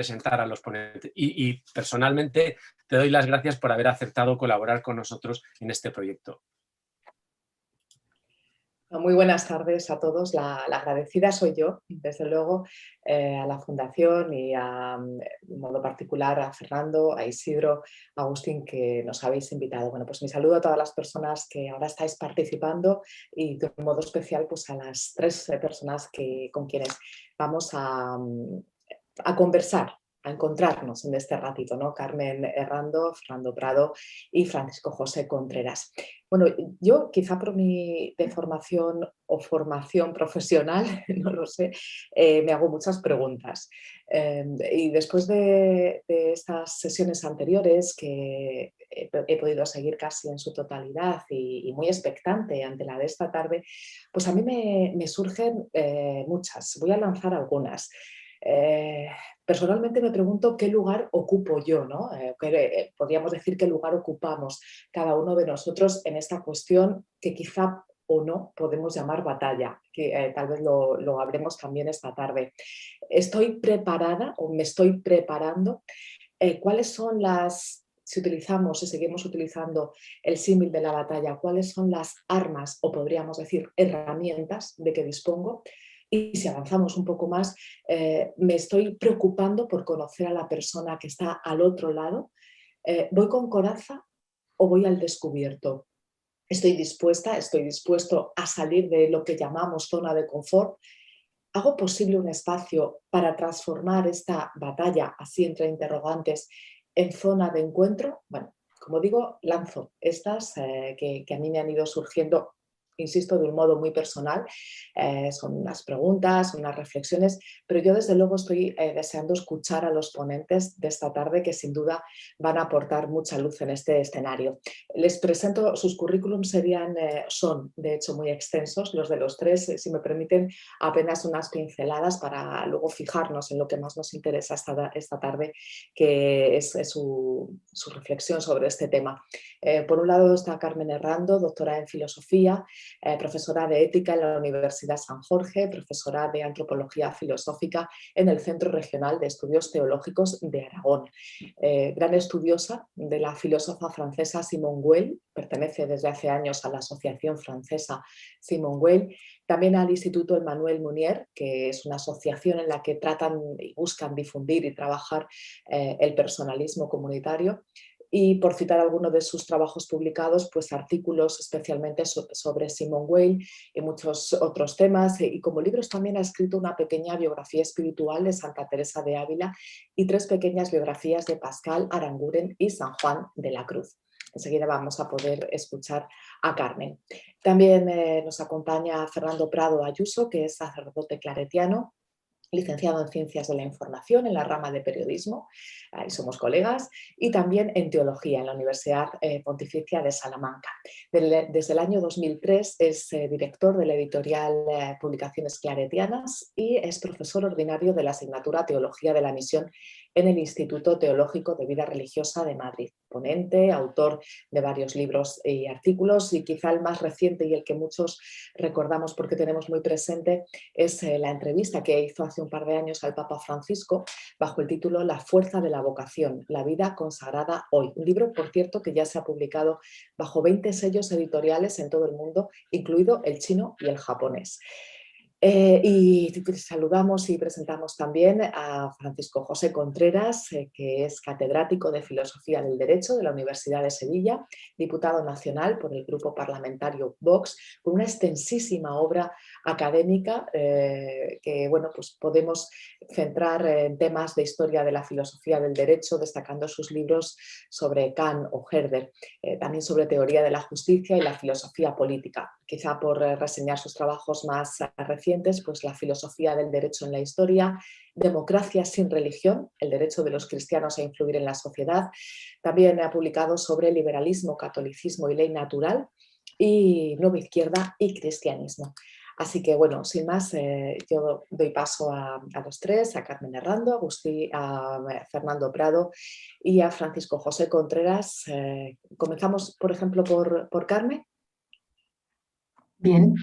presentar a los ponentes. Y personalmente te doy las gracias por haber aceptado colaborar con nosotros en este proyecto. Muy buenas tardes a todos. La agradecida soy yo, desde luego, a la Fundación y de modo particular a Fernando, a Isidro, a Agustín, que nos habéis invitado. Bueno, pues mi saludo a todas las personas que ahora estáis participando y de un modo especial pues a las 3 personas con quienes vamos a conversar, a encontrarnos en este ratito, ¿no? Carmen Errando, Fernando Prado y Francisco José Contreras. Bueno, yo quizá por mi deformación o formación profesional, no lo sé, me hago muchas preguntas. Y después de estas sesiones anteriores que he podido seguir casi en su totalidad y muy expectante ante la de esta tarde, pues a mí me surgen muchas. Voy a lanzar algunas. Personalmente me pregunto qué lugar ocupo yo, ¿no? Podríamos decir qué lugar ocupamos cada uno de nosotros en esta cuestión que quizá o no podemos llamar batalla, que tal vez lo hablemos también esta tarde. ¿Estoy preparada o me estoy preparando? ¿Cuáles son si utilizamos, si seguimos utilizando el símil de la batalla, cuáles son las armas o podríamos decir herramientas de que dispongo? Y si avanzamos un poco más, me estoy preocupando por conocer a la persona que está al otro lado. ¿Voy con coraza o voy al descubierto? ¿Estoy dispuesto a salir de lo que llamamos zona de confort? ¿Hago posible un espacio para transformar esta batalla, así entre interrogantes, en zona de encuentro? Bueno, como digo, lanzo estas que a mí me han ido surgiendo, insisto, de un modo muy personal. Son unas preguntas, unas reflexiones, pero yo desde luego estoy deseando escuchar a los ponentes de esta tarde que sin duda van a aportar mucha luz en este escenario. Les presento, sus currículums son de hecho muy extensos, los de los tres, si me permiten apenas unas pinceladas para luego fijarnos en lo que más nos interesa esta tarde, que es su reflexión sobre este tema. Por un lado está Carmen Errando, doctora en filosofía, profesora de ética en la Universidad San Jorge, profesora de antropología filosófica en el Centro Regional de Estudios Teológicos de Aragón. Gran estudiosa de la filósofa francesa Simone Weil, pertenece desde hace años a la Asociación Francesa Simone Weil, también al Instituto Emmanuel Mounier, que es una asociación en la que tratan y buscan difundir y trabajar el personalismo comunitario. Y por citar algunos de sus trabajos publicados, pues artículos especialmente sobre Simone Weil y muchos otros temas. Y como libros también ha escrito una pequeña biografía espiritual de Santa Teresa de Ávila y 3 pequeñas biografías de Pascal, Aranguren y San Juan de la Cruz. Enseguida vamos a poder escuchar a Carmen. También nos acompaña Fernando Prado Ayuso, que es sacerdote claretiano, licenciado en Ciencias de la Información en la rama de Periodismo, ahí somos colegas, y también en Teología en la Universidad Pontificia de Salamanca. Desde el año 2003 es director de la editorial Publicaciones Claretianas y es profesor ordinario de la asignatura Teología de la Misión en el Instituto Teológico de Vida Religiosa de Madrid. Ponente, autor de varios libros y artículos, y quizá el más reciente y el que muchos recordamos porque tenemos muy presente es la entrevista que hizo hace un par de años al Papa Francisco bajo el título La fuerza de la vocación, la vida consagrada hoy. Un libro, por cierto, que ya se ha publicado bajo 20 sellos editoriales en todo el mundo, incluido el chino y el japonés. Y saludamos y presentamos también a Francisco José Contreras, que es catedrático de Filosofía del Derecho de la Universidad de Sevilla, diputado nacional por el grupo parlamentario Vox, con una extensísima obra académica que bueno, pues podemos centrar en temas de historia de la filosofía del derecho, destacando sus libros sobre Kant o Herder, también sobre teoría de la justicia y la filosofía política. Quizá por reseñar sus trabajos más recientes, pues la filosofía del derecho en la historia, democracia sin religión, el derecho de los cristianos a influir en la sociedad. También ha publicado sobre liberalismo, catolicismo y ley natural, y nueva izquierda y cristianismo. Así que bueno, sin más, yo doy paso a los tres, a Carmen Errando, a Fernando Prado y a Francisco José Contreras. Comenzamos, por ejemplo, por Carmen. Bien.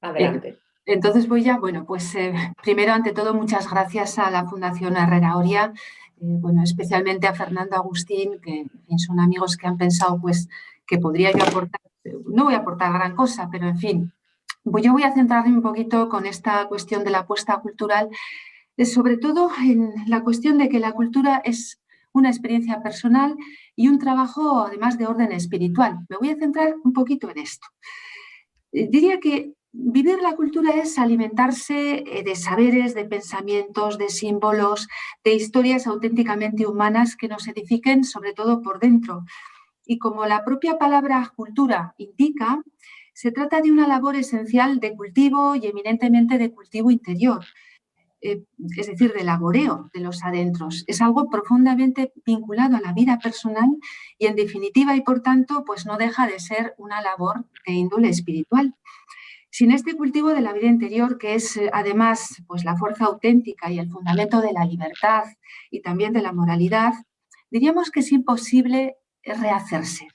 Adelante. Entonces voy ya, bueno, pues primero, ante todo, muchas gracias a la Fundación Herrera Oria, bueno, especialmente a Fernando Agustín, que en fin, son amigos que han pensado pues que podría yo aportar, no voy a aportar gran cosa, pero en fin, pues yo voy a centrarme un poquito con esta cuestión de la apuesta cultural, sobre todo en la cuestión de que la cultura es una experiencia personal y un trabajo además de orden espiritual. Me voy a centrar un poquito en esto. Diría que vivir la cultura es alimentarse de saberes, de pensamientos, de símbolos, de historias auténticamente humanas que nos edifiquen sobre todo por dentro. Y como la propia palabra cultura indica, se trata de una labor esencial de cultivo y eminentemente de cultivo interior, es decir, de laboreo de los adentros. Es algo profundamente vinculado a la vida personal y, en definitiva, y por tanto, pues no deja de ser una labor de índole espiritual. Sin este cultivo de la vida interior, que es además pues, la fuerza auténtica y el fundamento de la libertad y también de la moralidad, diríamos que es imposible rehacerse.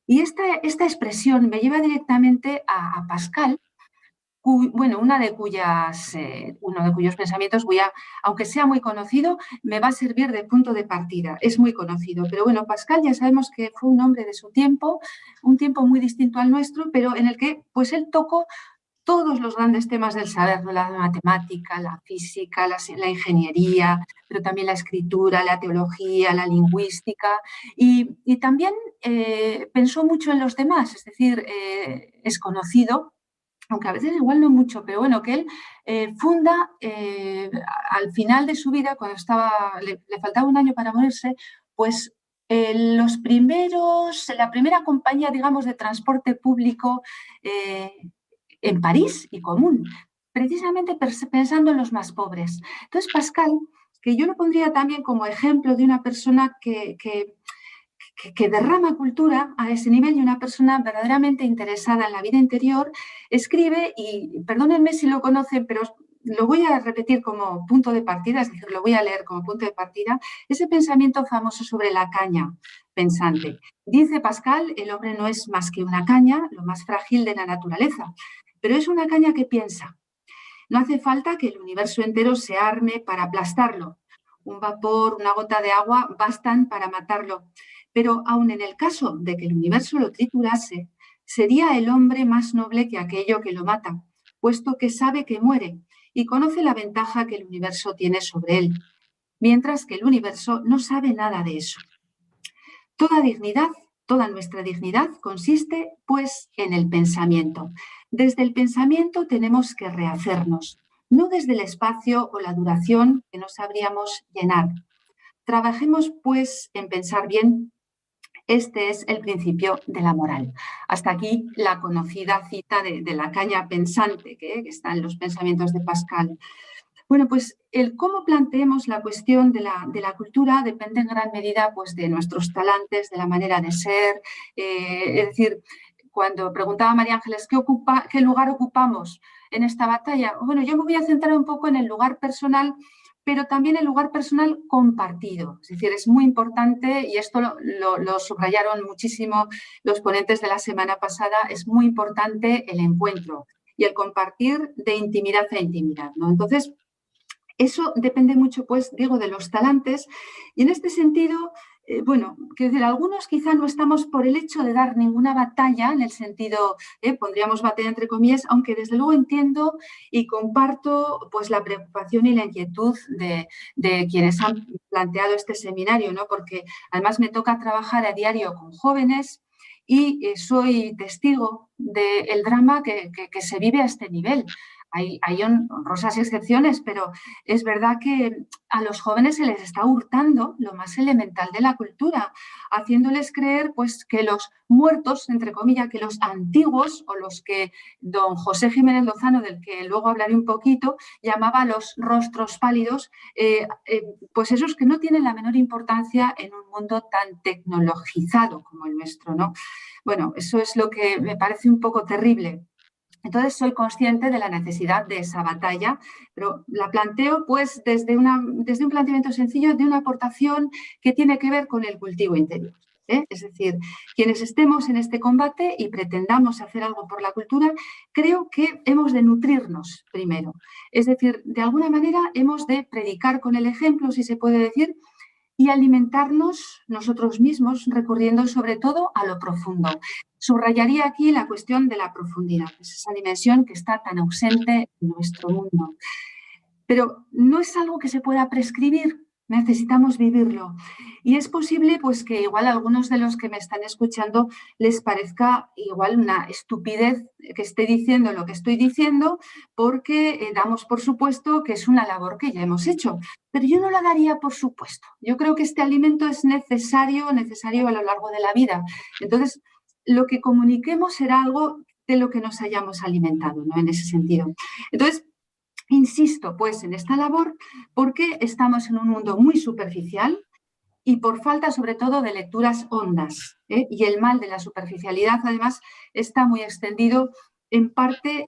Y esta expresión me lleva directamente a Pascal, bueno, uno de cuyos pensamientos aunque sea muy conocido, me va a servir de punto de partida. Es muy conocido, pero bueno, Pascal ya sabemos que fue un hombre de su tiempo, un tiempo muy distinto al nuestro, pero en el que pues él tocó todos los grandes temas del saber, ¿no? La matemática, la física, la ingeniería, pero también la escritura, la teología, la lingüística, y también pensó mucho en los demás, es decir, es conocido, aunque a veces igual no mucho, pero bueno, que él funda al final de su vida, cuando le faltaba un año para morirse, pues la primera compañía, digamos, de transporte público en París y común, precisamente pensando en los más pobres. Entonces, Pascal, que yo lo pondría también como ejemplo de una persona que derrama cultura a ese nivel y una persona verdaderamente interesada en la vida interior, escribe, y perdónenme si lo conocen, pero lo voy a repetir como punto de partida, es decir, lo voy a leer como punto de partida, ese pensamiento famoso sobre la caña pensante. Dice Pascal, el hombre no es más que una caña, lo más frágil de la naturaleza, pero es una caña que piensa. No hace falta que el universo entero se arme para aplastarlo. Un vapor, una gota de agua bastan para matarlo. Pero aun en el caso de que el universo lo triturase, sería el hombre más noble que aquello que lo mata, puesto que sabe que muere y conoce la ventaja que el universo tiene sobre él, mientras que el universo no sabe nada de eso. Toda nuestra dignidad consiste, pues, en el pensamiento. Desde el pensamiento tenemos que rehacernos, no desde el espacio o la duración que no sabríamos llenar. Trabajemos, pues, en pensar bien. Este es el principio de la moral. Hasta aquí la conocida cita de la caña pensante que está en los pensamientos de Pascal. Bueno, pues el cómo planteemos la cuestión de la cultura depende en gran medida pues, de nuestros talantes, de la manera de ser. Es decir, cuando preguntaba María Ángeles, ¿qué lugar ocupamos en esta batalla? Bueno, yo me voy a centrar un poco en el lugar personal, pero también el lugar personal compartido. Es decir, es muy importante, y esto lo subrayaron muchísimo los ponentes de la semana pasada, es muy importante el encuentro y el compartir de intimidad a intimidad, ¿no? Entonces, eso depende mucho, pues, digo, de los talantes, y en este sentido, bueno, quiero decir, algunos quizá no estamos por el hecho de dar ninguna batalla, en el sentido, pondríamos batalla entre comillas, aunque desde luego entiendo y comparto pues, la preocupación y la inquietud de quienes han planteado este seminario, ¿no? Porque además me toca trabajar a diario con jóvenes y soy testigo del drama que se vive a este nivel. Hay honrosas excepciones, pero es verdad que a los jóvenes se les está hurtando lo más elemental de la cultura, haciéndoles creer pues, que los muertos, entre comillas, que los antiguos, o los que don José Jiménez Lozano, del que luego hablaré un poquito, llamaba los rostros pálidos, pues esos que no tienen la menor importancia en un mundo tan tecnologizado como el nuestro, ¿no? Bueno, eso es lo que me parece un poco terrible. Entonces soy consciente de la necesidad de esa batalla, pero la planteo pues desde un planteamiento sencillo de una aportación que tiene que ver con el cultivo interior. ¿eh? Es decir, quienes estemos en este combate y pretendamos hacer algo por la cultura, creo que hemos de nutrirnos primero. Es decir, de alguna manera hemos de predicar con el ejemplo, si se puede decir, y alimentarnos nosotros mismos, recurriendo sobre todo a lo profundo. Subrayaría aquí la cuestión de la profundidad, esa dimensión que está tan ausente en nuestro mundo. Pero no es algo que se pueda prescribir, necesitamos vivirlo. Y es posible pues, que igual a algunos de los que me están escuchando les parezca igual una estupidez que esté diciendo lo que estoy diciendo, porque damos por supuesto que es una labor que ya hemos hecho. Pero yo no la daría por supuesto. Yo creo que este alimento es necesario a lo largo de la vida. Entonces, lo que comuniquemos será algo de lo que nos hayamos alimentado, ¿no? En ese sentido. Entonces, insisto, pues, en esta labor porque estamos en un mundo muy superficial y por falta, sobre todo, de lecturas hondas, ¿eh? Y el mal de la superficialidad, además, está muy extendido en parte,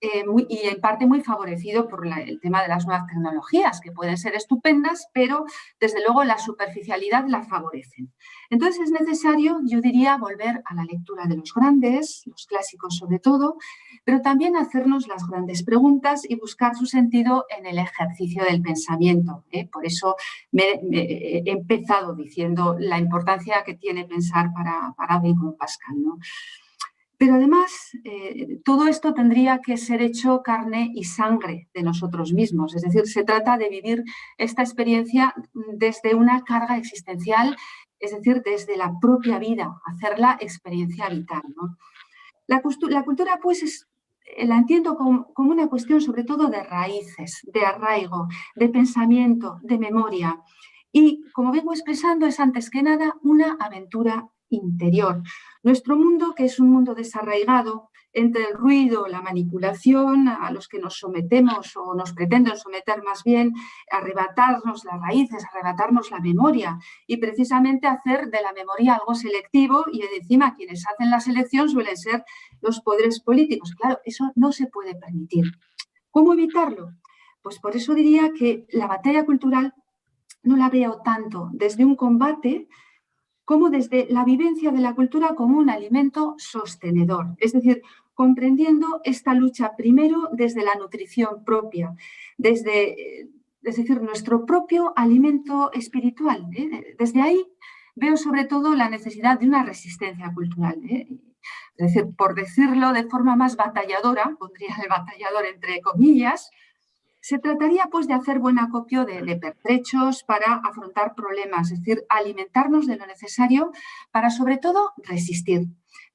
muy favorecido por el tema de las nuevas tecnologías, que pueden ser estupendas, pero, desde luego, la superficialidad la favorecen. Entonces, es necesario, yo diría, volver a la lectura de los grandes, los clásicos sobre todo, pero también hacernos las grandes preguntas y buscar su sentido en el ejercicio del pensamiento, ¿eh? Por eso he empezado diciendo la importancia que tiene pensar para alguien como Pascal, ¿no? Pero además, todo esto tendría que ser hecho carne y sangre de nosotros mismos. Es decir, se trata de vivir esta experiencia desde una carga existencial, es decir, desde la propia vida, hacerla experiencia vital, ¿no? La cultura, pues, la entiendo como una cuestión sobre todo de raíces, de arraigo, de pensamiento, de memoria. Y, como vengo expresando, es antes que nada una aventura interior. Nuestro mundo, que es un mundo desarraigado, entre el ruido, la manipulación, a los que nos sometemos o nos pretenden someter más bien, arrebatarnos las raíces, arrebatarnos la memoria y precisamente hacer de la memoria algo selectivo y encima quienes hacen la selección suelen ser los poderes políticos. Claro, eso no se puede permitir. ¿Cómo evitarlo? Pues por eso diría que la batalla cultural no la veo tanto desde un combate como desde la vivencia de la cultura como un alimento sostenedor. Es decir, comprendiendo esta lucha primero desde la nutrición propia, es decir, nuestro propio alimento espiritual, ¿eh? Desde ahí veo sobre todo la necesidad de una resistencia cultural, ¿eh? Es decir, por decirlo de forma más batalladora, pondría el batallador entre comillas, se trataría pues de hacer buen acopio de pertrechos para afrontar problemas, es decir, alimentarnos de lo necesario para sobre todo resistir,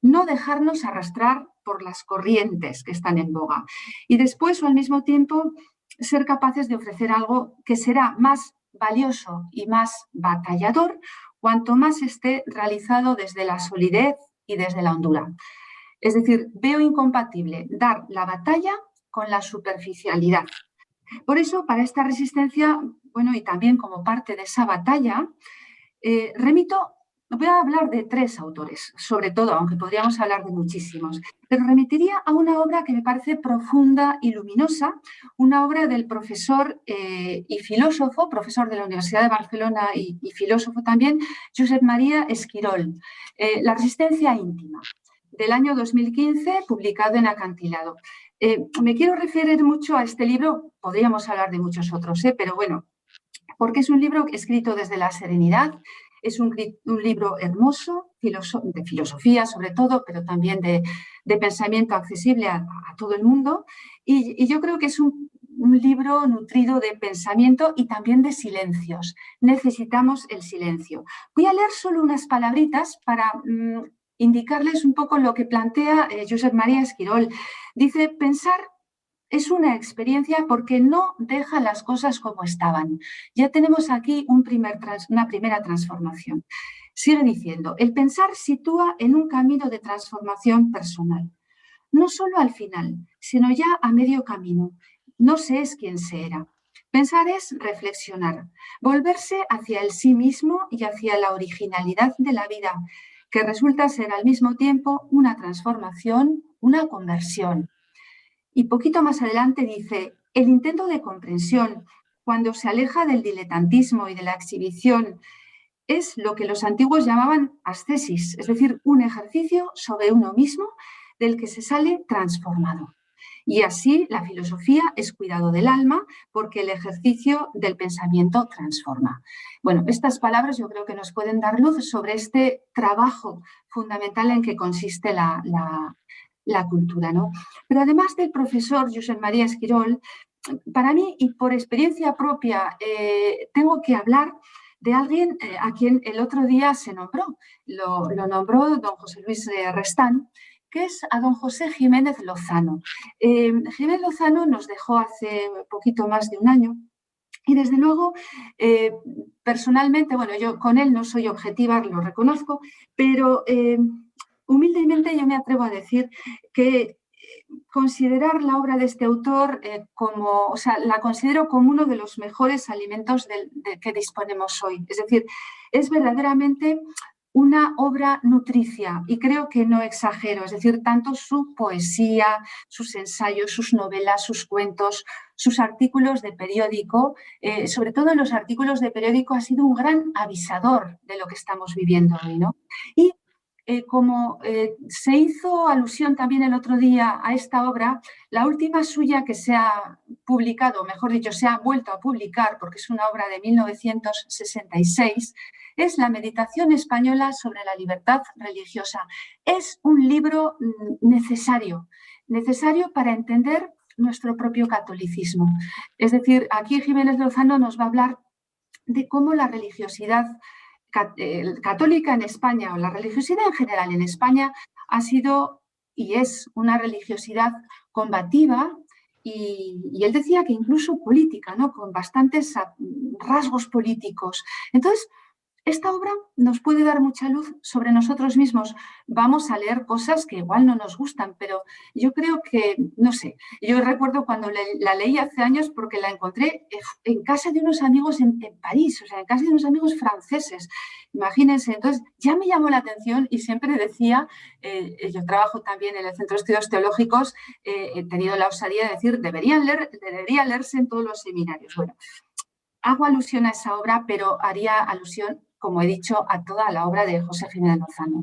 no dejarnos arrastrar por las corrientes que están en boga y después o al mismo tiempo ser capaces de ofrecer algo que será más valioso y más batallador cuanto más esté realizado desde la solidez y desde la hondura. Es decir, veo incompatible dar la batalla con la superficialidad. Por eso, para esta resistencia, bueno, y también como parte de esa batalla, voy a hablar de 3 autores, sobre todo, aunque podríamos hablar de muchísimos, pero remitiría a una obra que me parece profunda y luminosa, una obra del profesor y filósofo, profesor de la Universidad de Barcelona y filósofo también, Josep Maria Esquirol, La resistencia íntima, del año 2015, publicado en Acantilado. Me quiero referir mucho a este libro, podríamos hablar de muchos otros, pero bueno, porque es un libro escrito desde la serenidad, es un libro hermoso, de filosofía sobre todo, pero también de pensamiento accesible a todo el mundo, y yo creo que es un libro nutrido de pensamiento y también de silencios. Necesitamos el silencio. Voy a leer solo unas palabritas para indicarles un poco lo que plantea Josep Maria Esquirol. Dice, pensar es una experiencia porque no deja las cosas como estaban. Ya tenemos aquí una primera transformación. Sigue diciendo, el pensar sitúa en un camino de transformación personal. No solo al final, sino ya a medio camino. No se es quien se era. Pensar es reflexionar, volverse hacia el sí mismo y hacia la originalidad de la vida, que resulta ser al mismo tiempo una transformación, una conversión. Y poquito más adelante dice, el intento de comprensión, cuando se aleja del diletantismo y de la exhibición, es lo que los antiguos llamaban ascesis, es decir, un ejercicio sobre uno mismo del que se sale transformado. Y así la filosofía es cuidado del alma porque el ejercicio del pensamiento transforma. Bueno, estas palabras yo creo que nos pueden dar luz sobre este trabajo fundamental en que consiste la cultura, ¿no? Pero además del profesor Josep María Esquirol, para mí y por experiencia propia tengo que hablar de alguien a quien el otro día se nombró. Lo nombró don José Luis Restán, que es a don José Jiménez Lozano. Jiménez Lozano nos dejó hace poquito más de un año y desde luego, personalmente, bueno, yo con él no soy objetiva, lo reconozco, pero humildemente yo me atrevo a decir que considerar la obra de este autor como, o sea, la considero como uno de los mejores alimentos de que disponemos hoy. Es decir, es verdaderamente una obra nutricia y creo que no exagero, es decir, tanto su poesía, sus ensayos, sus novelas, sus cuentos, sus artículos de periódico, sobre todo los artículos de periódico ha sido un gran avisador de lo que estamos viviendo hoy, ¿no? Y como se hizo alusión también el otro día a esta obra, la última suya que se ha publicado, mejor dicho, se ha vuelto a publicar, porque es una obra de 1966, es La Meditación Española sobre la Libertad Religiosa. Es un libro necesario para entender nuestro propio catolicismo. Es decir, aquí Jiménez Lozano nos va a hablar de cómo la religiosidad católica en España, o la religiosidad en general en España, ha sido y es una religiosidad combativa y él decía que incluso política, ¿no? Con bastantes rasgos políticos. Entonces, esta obra nos puede dar mucha luz sobre nosotros mismos. Vamos a leer cosas que igual no nos gustan, pero yo creo que, no sé, yo recuerdo cuando la leí hace años porque la encontré en casa de unos amigos en París, o sea, en casa de unos amigos franceses. Imagínense, entonces ya me llamó la atención y siempre decía, yo trabajo también en el Centro de Estudios Teológicos, he tenido la osadía de decir, debería leerse en todos los seminarios. Bueno, hago alusión a esa obra, pero haría alusión, como he dicho, a toda la obra de José Jiménez Lozano.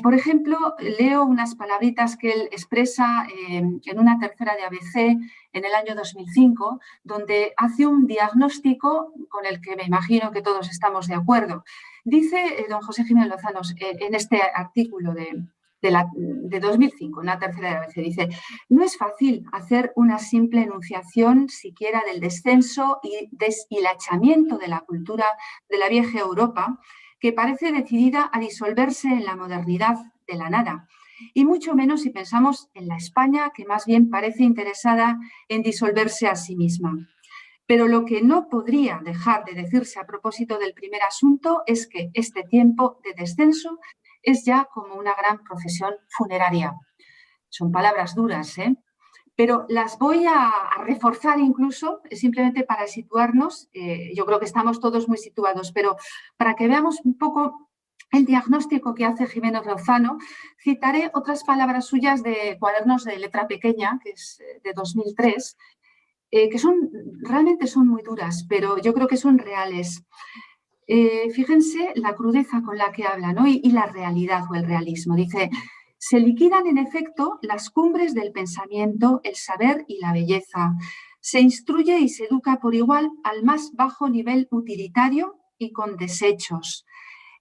Por ejemplo, leo unas palabritas que él expresa en una tercera de ABC en el año 2005, donde hace un diagnóstico con el que me imagino que todos estamos de acuerdo. Dice don José Jiménez Lozano en este artículo de 2005, una tercera de ABC, dice: no es fácil hacer una simple enunciación siquiera del descenso y deshilachamiento de la cultura de la vieja Europa, que parece decidida a disolverse en la modernidad de la nada, y mucho menos si pensamos en la España, que más bien parece interesada en disolverse a sí misma. Pero lo que no podría dejar de decirse a propósito del primer asunto es que este tiempo de descenso es ya como una gran procesión funeraria. Son palabras duras, pero las voy a reforzar incluso, simplemente para situarnos. Yo creo que estamos todos muy situados, pero para que veamos un poco el diagnóstico que hace Jiménez Lozano, citaré otras palabras suyas de Cuadernos de Letra Pequeña, que es de 2003, que realmente son muy duras, pero yo creo que son reales. Fíjense la crudeza con la que habla, ¿no? y la realidad o el realismo. Dice: se liquidan en efecto las cumbres del pensamiento, el saber y la belleza. Se instruye y se educa por igual al más bajo nivel utilitario y con desechos.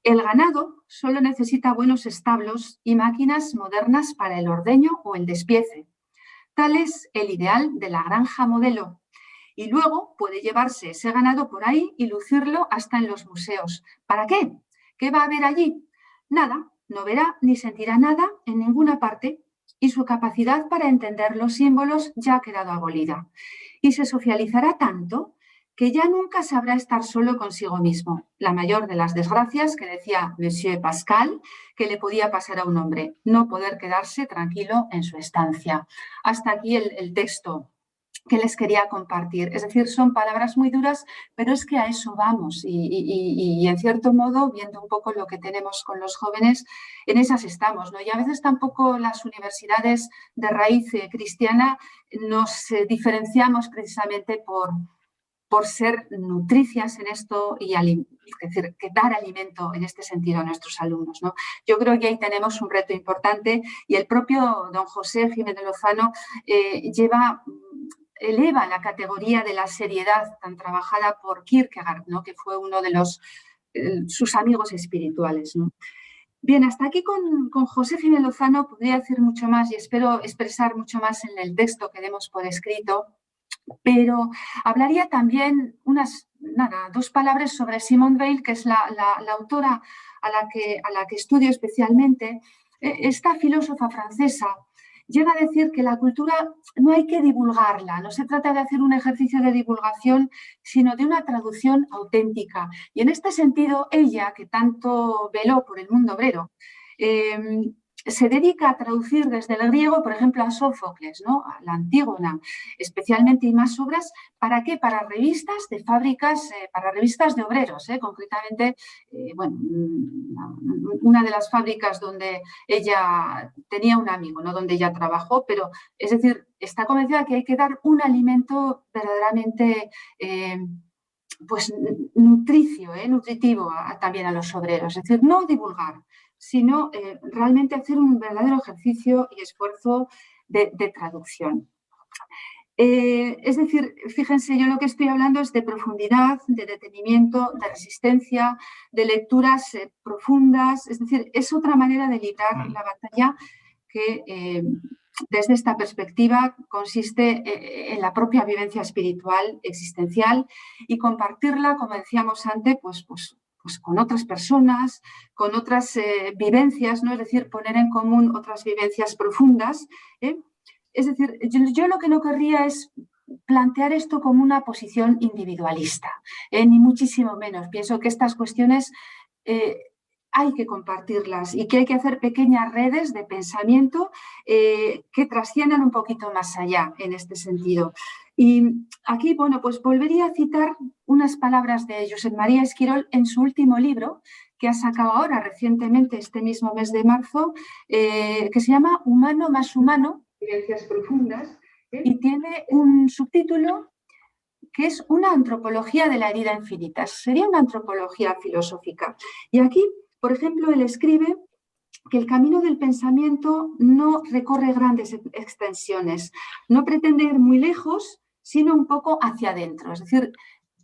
El ganado solo necesita buenos establos y máquinas modernas para el ordeño o el despiece. Tal es el ideal de la granja modelo. Y luego puede llevarse ese ganado por ahí y lucirlo hasta en los museos. ¿Para qué? ¿Qué va a haber allí? Nada, no verá ni sentirá nada en ninguna parte y su capacidad para entender los símbolos ya ha quedado abolida. Y se socializará tanto que ya nunca sabrá estar solo consigo mismo. La mayor de las desgracias que decía Monsieur Pascal que le podía pasar a un hombre, no poder quedarse tranquilo en su estancia. Hasta aquí el texto que les quería compartir. Es decir, son palabras muy duras, pero es que a eso vamos y en cierto modo, viendo un poco lo que tenemos con los jóvenes, en esas estamos, ¿no? Y a veces tampoco las universidades de raíz cristiana nos diferenciamos precisamente por por ser nutricias en esto y es decir, que dar alimento en este sentido a nuestros alumnos, ¿no? Yo creo que ahí tenemos un reto importante y el propio don José Jiménez Lozano eleva la categoría de la seriedad tan trabajada por Kierkegaard, ¿no? Que fue uno de sus amigos espirituales, ¿no? Bien, hasta aquí con José Jiménez Lozano podría decir mucho más y espero expresar mucho más en el texto que demos por escrito, pero hablaría también dos palabras sobre Simone Weil, que es la autora a la que estudio especialmente. Esta filósofa francesa llega a decir que la cultura no hay que divulgarla, no se trata de hacer un ejercicio de divulgación, sino de una traducción auténtica. Y en este sentido, ella, que tanto veló por el mundo obrero, se dedica a traducir desde el griego, por ejemplo, a Sófocles, ¿no? A la Antígona, especialmente, y más obras. ¿Para qué? Para revistas de fábricas, para revistas de obreros, concretamente, una de las fábricas donde ella tenía un amigo, ¿no? Donde ella trabajó, pero es decir, está convencida que hay que dar un alimento verdaderamente nutritivo también a los obreros, es decir, no divulgar, sino realmente hacer un verdadero ejercicio y esfuerzo de traducción. Es decir, fíjense, yo lo que estoy hablando es de profundidad, de detenimiento, de resistencia, de lecturas profundas, es decir, es otra manera de librar la batalla que desde esta perspectiva consiste en la propia vivencia espiritual, existencial, y compartirla, como decíamos antes, pues con otras personas, con otras vivencias, ¿no? Es decir, poner en común otras vivencias profundas. Es decir, yo lo que no querría es plantear esto como una posición individualista, ni muchísimo menos. Pienso que estas cuestiones hay que compartirlas y que hay que hacer pequeñas redes de pensamiento que trasciendan un poquito más allá en este sentido. Y aquí, bueno, pues volvería a citar unas palabras de Josep María Esquirol en su último libro, que ha sacado ahora recientemente, este mismo mes de marzo, que se llama Humano más humano, vivencias profundas, y tiene un subtítulo que es una antropología de la herida infinita. Sería una antropología filosófica. Y aquí, por ejemplo, él escribe que el camino del pensamiento no recorre grandes extensiones, no pretende ir muy lejos, sino un poco hacia adentro. Es decir,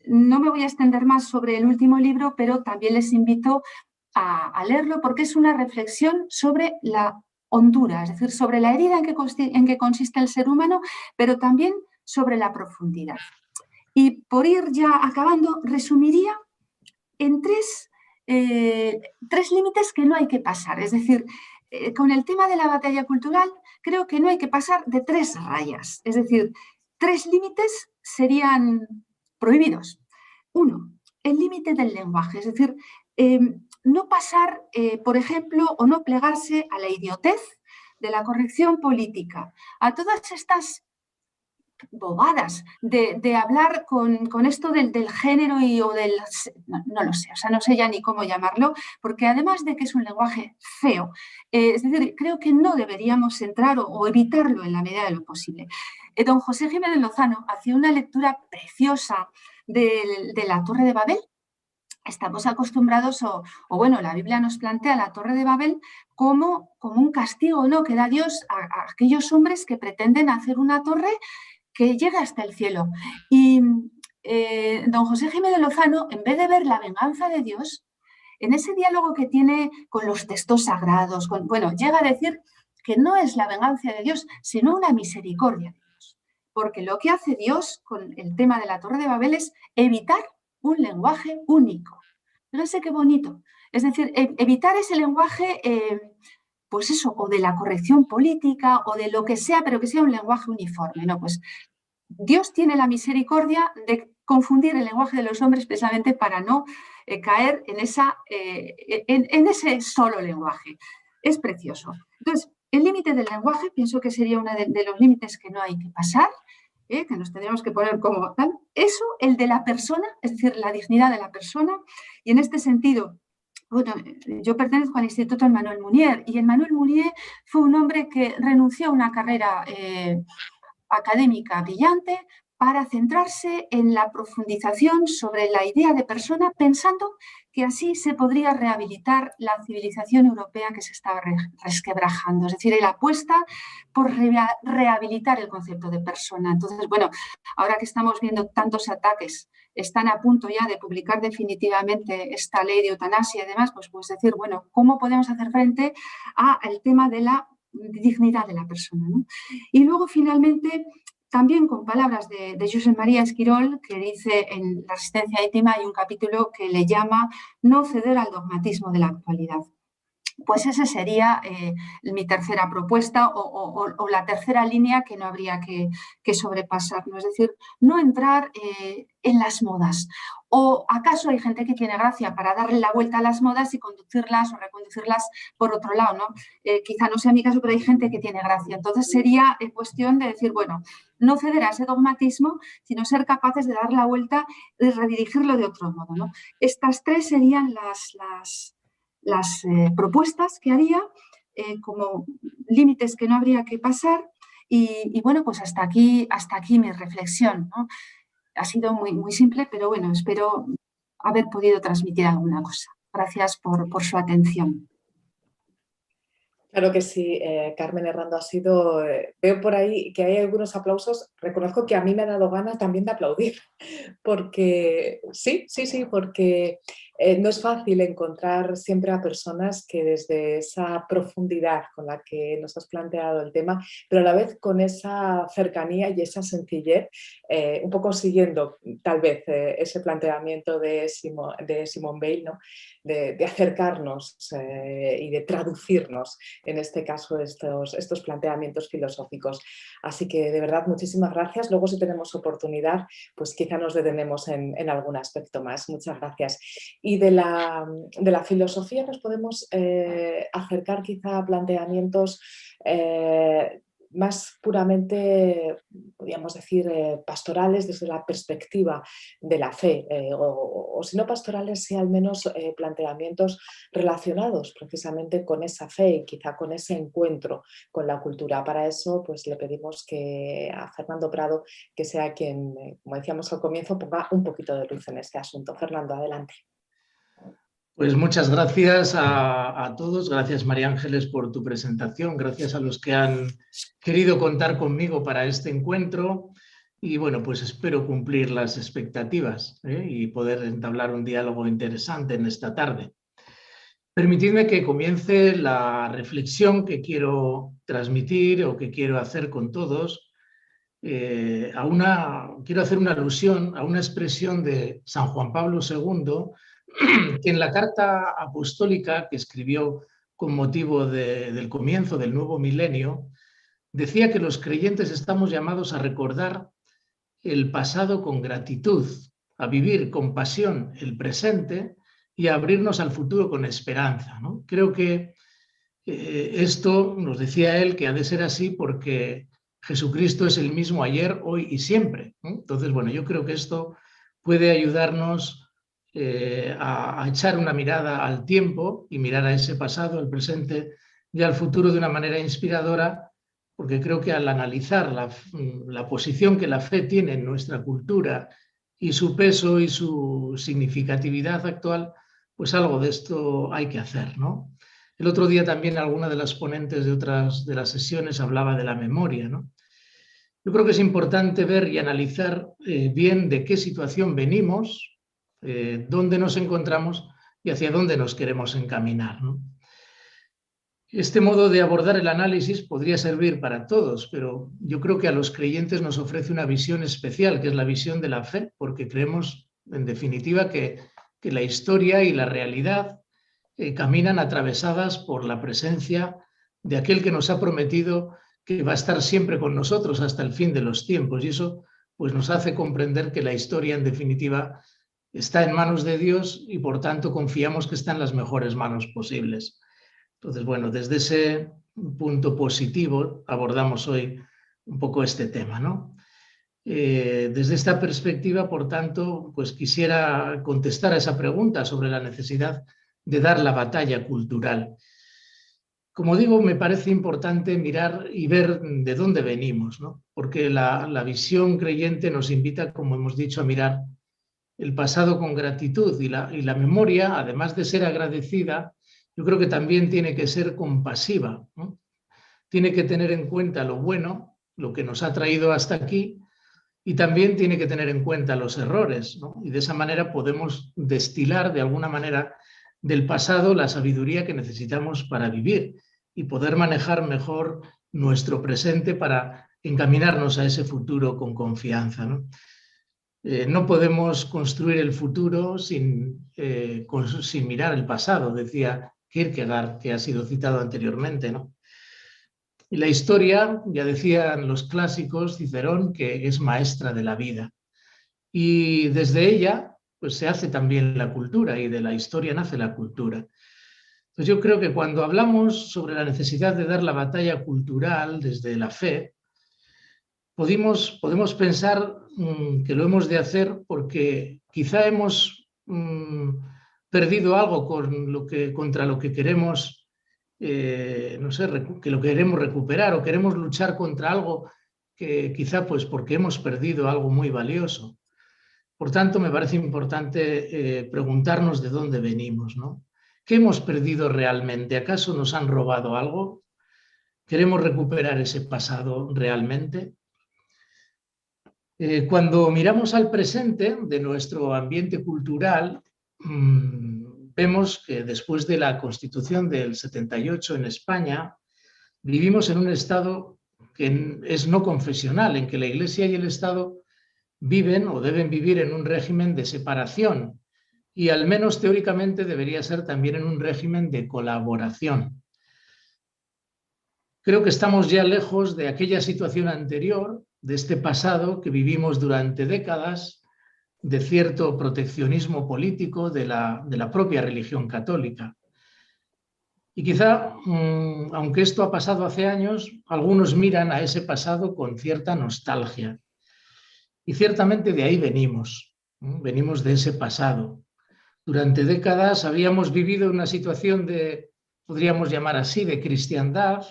no me voy a extender más sobre el último libro, pero también les invito a leerlo porque es una reflexión sobre la hondura, es decir, sobre la herida en que consiste el ser humano, pero también sobre la profundidad. Y por ir ya acabando, resumiría en tres límites que no hay que pasar. Es decir, con el tema de la batalla cultural, creo que no hay que pasar de 3 rayas. Es decir, 3 límites serían prohibidos. 1, el límite del lenguaje. Es decir, no pasar, por ejemplo, o no plegarse a la idiotez de la corrección política, a todas estas bobadas de hablar con esto del género o del... No lo sé, o sea, no sé ya ni cómo llamarlo, porque además de que es un lenguaje feo, es decir, creo que no deberíamos entrar o evitarlo en la medida de lo posible. Don José Jiménez Lozano hacía una lectura preciosa de la Torre de Babel. Estamos acostumbrados, bueno, la Biblia nos plantea la Torre de Babel como un castigo, ¿no?, que da Dios a aquellos hombres que pretenden hacer una torre que llega hasta el cielo. Y don José Jiménez Lozano, en vez de ver la venganza de Dios, en ese diálogo que tiene con los textos sagrados, llega a decir que no es la venganza de Dios, sino una misericordia de Dios. Porque lo que hace Dios con el tema de la Torre de Babel es evitar un lenguaje único. Fíjense qué bonito. Es decir, evitar ese lenguaje... pues eso, o de la corrección política o de lo que sea, pero que sea un lenguaje uniforme, ¿no? Pues Dios tiene la misericordia de confundir el lenguaje de los hombres precisamente para no caer en ese solo lenguaje. Es precioso. Entonces, el límite del lenguaje pienso que sería uno de los límites que no hay que pasar, que nos tendríamos que poner como tal. Eso, el de la persona, es decir, la dignidad de la persona, y en este sentido... Bueno, yo pertenezco al Instituto Emmanuel Mounier y Emmanuel Mounier fue un hombre que renunció a una carrera académica brillante para centrarse en la profundización sobre la idea de persona, pensando que así se podría rehabilitar la civilización europea que se estaba resquebrajando. Es decir, él apuesta por rehabilitar el concepto de persona. Entonces, bueno, ahora que estamos viendo tantos ataques, están a punto ya de publicar definitivamente esta ley de eutanasia y demás, pues decir, bueno, ¿cómo podemos hacer frente al tema de la dignidad de la persona, ¿no? Y luego, finalmente, también con palabras de Josep María Esquirol, que dice en La resistencia íntima, hay un capítulo que le llama No ceder al dogmatismo de la actualidad. Pues esa sería mi tercera propuesta o la tercera línea que no habría que sobrepasar, ¿no? Es decir, no entrar en las modas. ¿O acaso hay gente que tiene gracia para darle la vuelta a las modas y conducirlas o reconducirlas por otro lado, ¿no? Quizá no sea mi caso, pero hay gente que tiene gracia. Entonces sería cuestión de decir, bueno, no ceder a ese dogmatismo, sino ser capaces de dar la vuelta y redirigirlo de otro modo, ¿no? Estas tres serían las propuestas que haría como límites que no habría que pasar y bueno, pues hasta aquí mi reflexión, ¿no? Ha sido muy, muy simple, pero bueno, espero haber podido transmitir alguna cosa. Gracias por su atención. Claro que sí, Carmen Errando, ha sido... veo por ahí que hay algunos aplausos. Reconozco que a mí me ha dado ganas también de aplaudir, porque sí, porque no es fácil encontrar siempre a personas que desde esa profundidad con la que nos has planteado el tema, pero a la vez con esa cercanía y esa sencillez, un poco siguiendo tal vez ese planteamiento de Simone Weil, ¿no? De acercarnos y de traducirnos en este caso estos planteamientos filosóficos. Así que de verdad muchísimas gracias. Luego si tenemos oportunidad, pues quizá nos detenemos en algún aspecto más. Muchas gracias. Y de la filosofía nos podemos acercar quizá a planteamientos más puramente, podríamos decir, pastorales desde la perspectiva de la fe, o si no pastorales, sí al menos planteamientos relacionados precisamente con esa fe y quizá con ese encuentro con la cultura. Para eso pues le pedimos a Fernando Prado que sea quien, como decíamos al comienzo, ponga un poquito de luz en este asunto. Fernando, adelante. Pues muchas gracias a todos, gracias María Ángeles por tu presentación, gracias a los que han querido contar conmigo para este encuentro y bueno, pues espero cumplir las expectativas y poder entablar un diálogo interesante en esta tarde. Permitidme que comience la reflexión que quiero transmitir o que quiero hacer con todos. Quiero hacer una alusión a una expresión de San Juan Pablo II, que en la carta apostólica que escribió con motivo del comienzo del nuevo milenio, decía que los creyentes estamos llamados a recordar el pasado con gratitud, a vivir con pasión el presente y a abrirnos al futuro con esperanza, ¿no? Creo que esto nos decía él que ha de ser así porque Jesucristo es el mismo ayer, hoy y siempre, ¿no? Entonces, bueno, yo creo que esto puede ayudarnos a echar una mirada al tiempo y mirar a ese pasado, al presente y al futuro de una manera inspiradora, porque creo que al analizar la posición que la fe tiene en nuestra cultura y su peso y su significatividad actual, pues algo de esto hay que hacer, ¿no? El otro día también alguna de las ponentes de otras de las sesiones hablaba de la memoria, ¿no? Yo creo que es importante ver y analizar bien de qué situación venimos, dónde nos encontramos y hacia dónde nos queremos encaminar, ¿no? Este modo de abordar el análisis podría servir para todos, pero yo creo que a los creyentes nos ofrece una visión especial, que es la visión de la fe, porque creemos, en definitiva, que la historia y la realidad caminan atravesadas por la presencia de aquel que nos ha prometido que va a estar siempre con nosotros hasta el fin de los tiempos. Y eso pues, nos hace comprender que la historia, en definitiva, está en manos de Dios y, por tanto, confiamos que está en las mejores manos posibles. Entonces, bueno, desde ese punto positivo abordamos hoy un poco este tema, ¿no? Desde esta perspectiva, por tanto, pues quisiera contestar a esa pregunta sobre la necesidad de dar la batalla cultural. Como digo, me parece importante mirar y ver de dónde venimos, ¿no? Porque la visión creyente nos invita, como hemos dicho, a mirar el pasado con gratitud, y la memoria, además de ser agradecida, yo creo que también tiene que ser compasiva, ¿no? Tiene que tener en cuenta lo bueno, lo que nos ha traído hasta aquí, y también tiene que tener en cuenta los errores, ¿no? Y de esa manera podemos destilar de alguna manera del pasado la sabiduría que necesitamos para vivir y poder manejar mejor nuestro presente para encaminarnos a ese futuro con confianza, ¿no? No podemos construir el futuro sin mirar el pasado, decía Kierkegaard, que ha sido citado anteriormente, ¿no? Y la historia, ya decían los clásicos, Cicerón, que es maestra de la vida. Y desde ella, pues se hace también la cultura, y de la historia nace la cultura. Entonces yo creo que cuando hablamos sobre la necesidad de dar la batalla cultural desde la fe, podemos pensar que lo hemos de hacer porque quizá hemos perdido algo contra lo que queremos, no sé, que lo queremos recuperar, o queremos luchar contra algo que quizá pues porque hemos perdido algo muy valioso. Por tanto, me parece importante preguntarnos de dónde venimos, ¿no? ¿Qué hemos perdido realmente? ¿Acaso nos han robado algo? ¿Queremos recuperar ese pasado realmente? Cuando miramos al presente de nuestro ambiente cultural, vemos que después de la Constitución del 78 en España, vivimos en un estado que es no confesional, en que la Iglesia y el Estado viven o deben vivir en un régimen de separación, y al menos teóricamente debería ser también en un régimen de colaboración. Creo que estamos ya lejos de aquella situación anterior, de este pasado que vivimos durante décadas, de cierto proteccionismo político de la propia religión católica. Y quizá, aunque esto ha pasado hace años, algunos miran a ese pasado con cierta nostalgia. Y ciertamente de ahí venimos, venimos de ese pasado. Durante décadas habíamos vivido una situación de, podríamos llamar así, de cristiandad,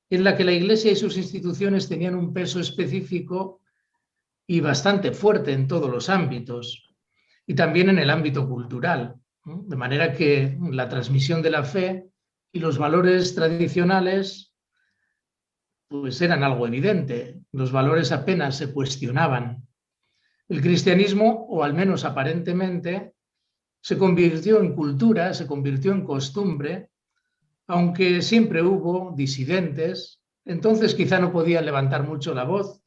en la que la Iglesia y sus instituciones tenían un peso específico y bastante fuerte en todos los ámbitos, y también en el ámbito cultural, ¿no? De manera que la transmisión de la fe y los valores tradicionales pues eran algo evidente, los valores apenas se cuestionaban. El cristianismo, o al menos aparentemente, se convirtió en cultura, se convirtió en costumbre, aunque siempre hubo disidentes. Entonces quizá no podían levantar mucho la voz,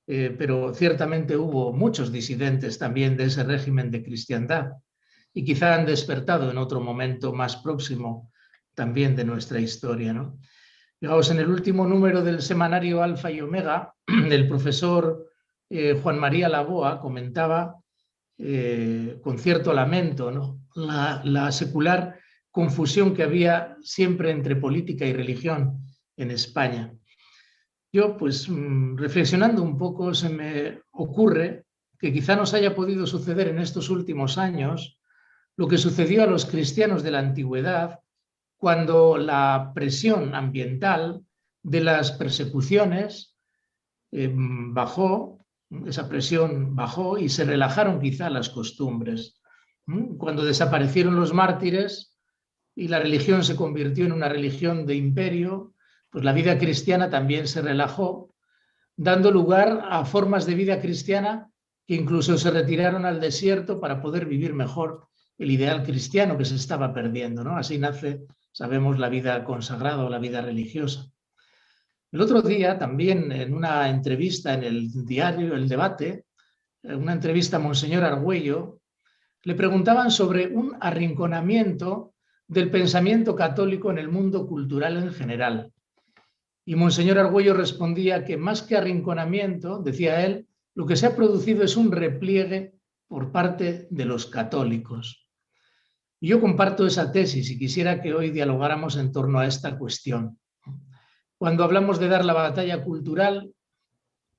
pero ciertamente hubo muchos disidentes también de ese régimen de cristiandad, y quizá han despertado en otro momento más próximo también de nuestra historia, ¿no? Fijaos, en el último número del semanario Alfa y Omega, el profesor Juan María Laboa comentaba con cierto lamento, ¿no?, la secular confusión que había siempre entre política y religión en España. Yo, pues, reflexionando un poco, se me ocurre que quizá nos haya podido suceder en estos últimos años lo que sucedió a los cristianos de la antigüedad, cuando la presión ambiental de las persecuciones bajó, esa presión bajó y se relajaron quizá las costumbres. Cuando desaparecieron los mártires y la religión se convirtió en una religión de imperio, pues la vida cristiana también se relajó, dando lugar a formas de vida cristiana que incluso se retiraron al desierto para poder vivir mejor el ideal cristiano que se estaba perdiendo, ¿no? Así nace, sabemos, la vida consagrada o la vida religiosa. El otro día, también en una entrevista en el diario El Debate, una entrevista a Monseñor Argüello, le preguntaban sobre un arrinconamiento del pensamiento católico en el mundo cultural en general. Y Monseñor Argüello respondía que más que arrinconamiento, decía él, lo que se ha producido es un repliegue por parte de los católicos. Y yo comparto esa tesis y quisiera que hoy dialogáramos en torno a esta cuestión. Cuando hablamos de dar la batalla cultural,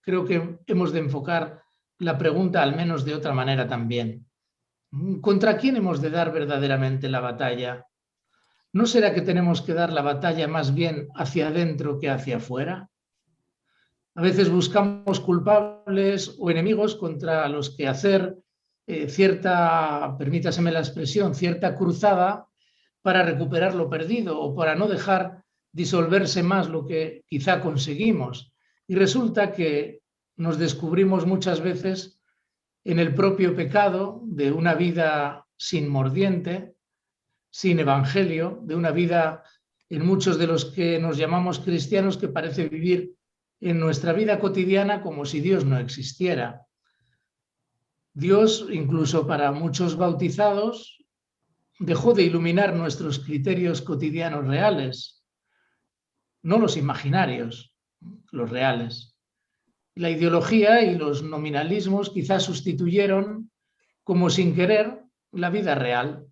creo que hemos de enfocar la pregunta al menos de otra manera también. ¿Contra quién hemos de dar verdaderamente la batalla? ¿No será que tenemos que dar la batalla más bien hacia adentro que hacia afuera? A veces buscamos culpables o enemigos contra los que hacer cierta, permítaseme la expresión, cierta cruzada para recuperar lo perdido o para no dejar disolverse más lo que quizá conseguimos. Y resulta que nos descubrimos muchas veces en el propio pecado de una vida sin mordiente, sin evangelio, de una vida en muchos de los que nos llamamos cristianos que parece vivir en nuestra vida cotidiana como si Dios no existiera. Dios, incluso para muchos bautizados, dejó de iluminar nuestros criterios cotidianos reales, no los imaginarios, los reales. La ideología y los nominalismos quizás sustituyeron, como sin querer, la vida real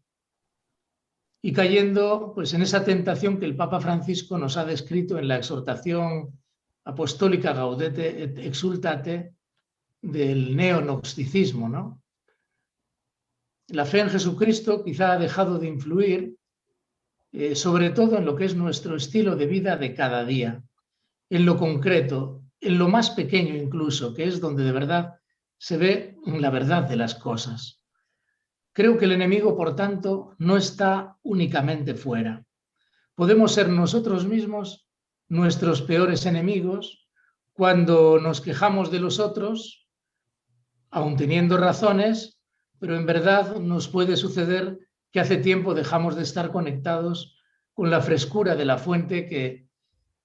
y cayendo pues, en esa tentación que el Papa Francisco nos ha descrito en la exhortación apostólica Gaudete et Exsultate del neognosticismo, ¿no? La fe en Jesucristo quizá ha dejado de influir, sobre todo en lo que es nuestro estilo de vida de cada día, en lo concreto, en lo más pequeño incluso, que es donde de verdad se ve la verdad de las cosas. Creo que el enemigo, por tanto, no está únicamente fuera. Podemos ser nosotros mismos nuestros peores enemigos cuando nos quejamos de los otros, aun teniendo razones, pero en verdad nos puede suceder que hace tiempo dejamos de estar conectados con la frescura de la fuente que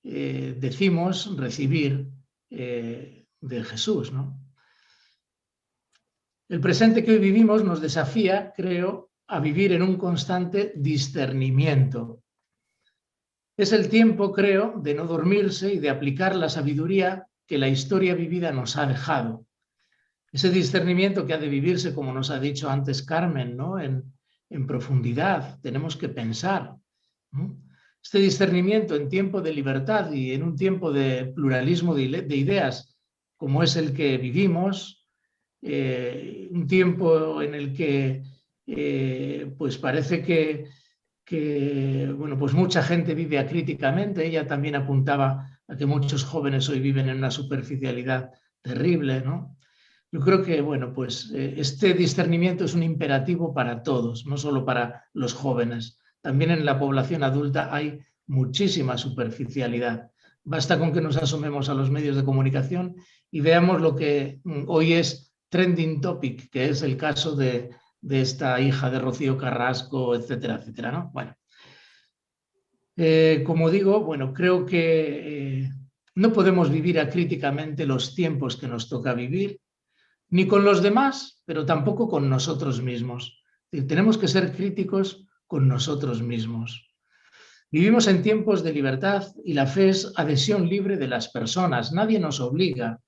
decimos recibir de Jesús, ¿no? El presente que hoy vivimos nos desafía, creo, a vivir en un constante discernimiento. Es el tiempo, creo, de no dormirse y de aplicar la sabiduría que la historia vivida nos ha dejado. Ese discernimiento que ha de vivirse, como nos ha dicho antes Carmen, ¿no? En profundidad, tenemos que pensar, ¿no? Este discernimiento en tiempo de libertad y en un tiempo de pluralismo de ideas, como es el que vivimos, un tiempo en el que pues parece que bueno, pues mucha gente vive acríticamente. Ella también apuntaba a que muchos jóvenes hoy viven en una superficialidad terrible, ¿no? Yo creo que, bueno, pues este discernimiento es un imperativo para todos, no solo para los jóvenes. También en la población adulta hay muchísima superficialidad. Basta con que nos asomemos a los medios de comunicación y veamos lo que hoy es trending topic, que es el caso de esta hija de Rocío Carrasco, etcétera, etcétera, ¿no? Bueno, como digo, bueno, creo que no podemos vivir acríticamente los tiempos que nos toca vivir, ni con los demás, pero tampoco con nosotros mismos. Tenemos que ser críticos con nosotros mismos. Vivimos en tiempos de libertad y la fe es adhesión libre de las personas. Nadie nos obliga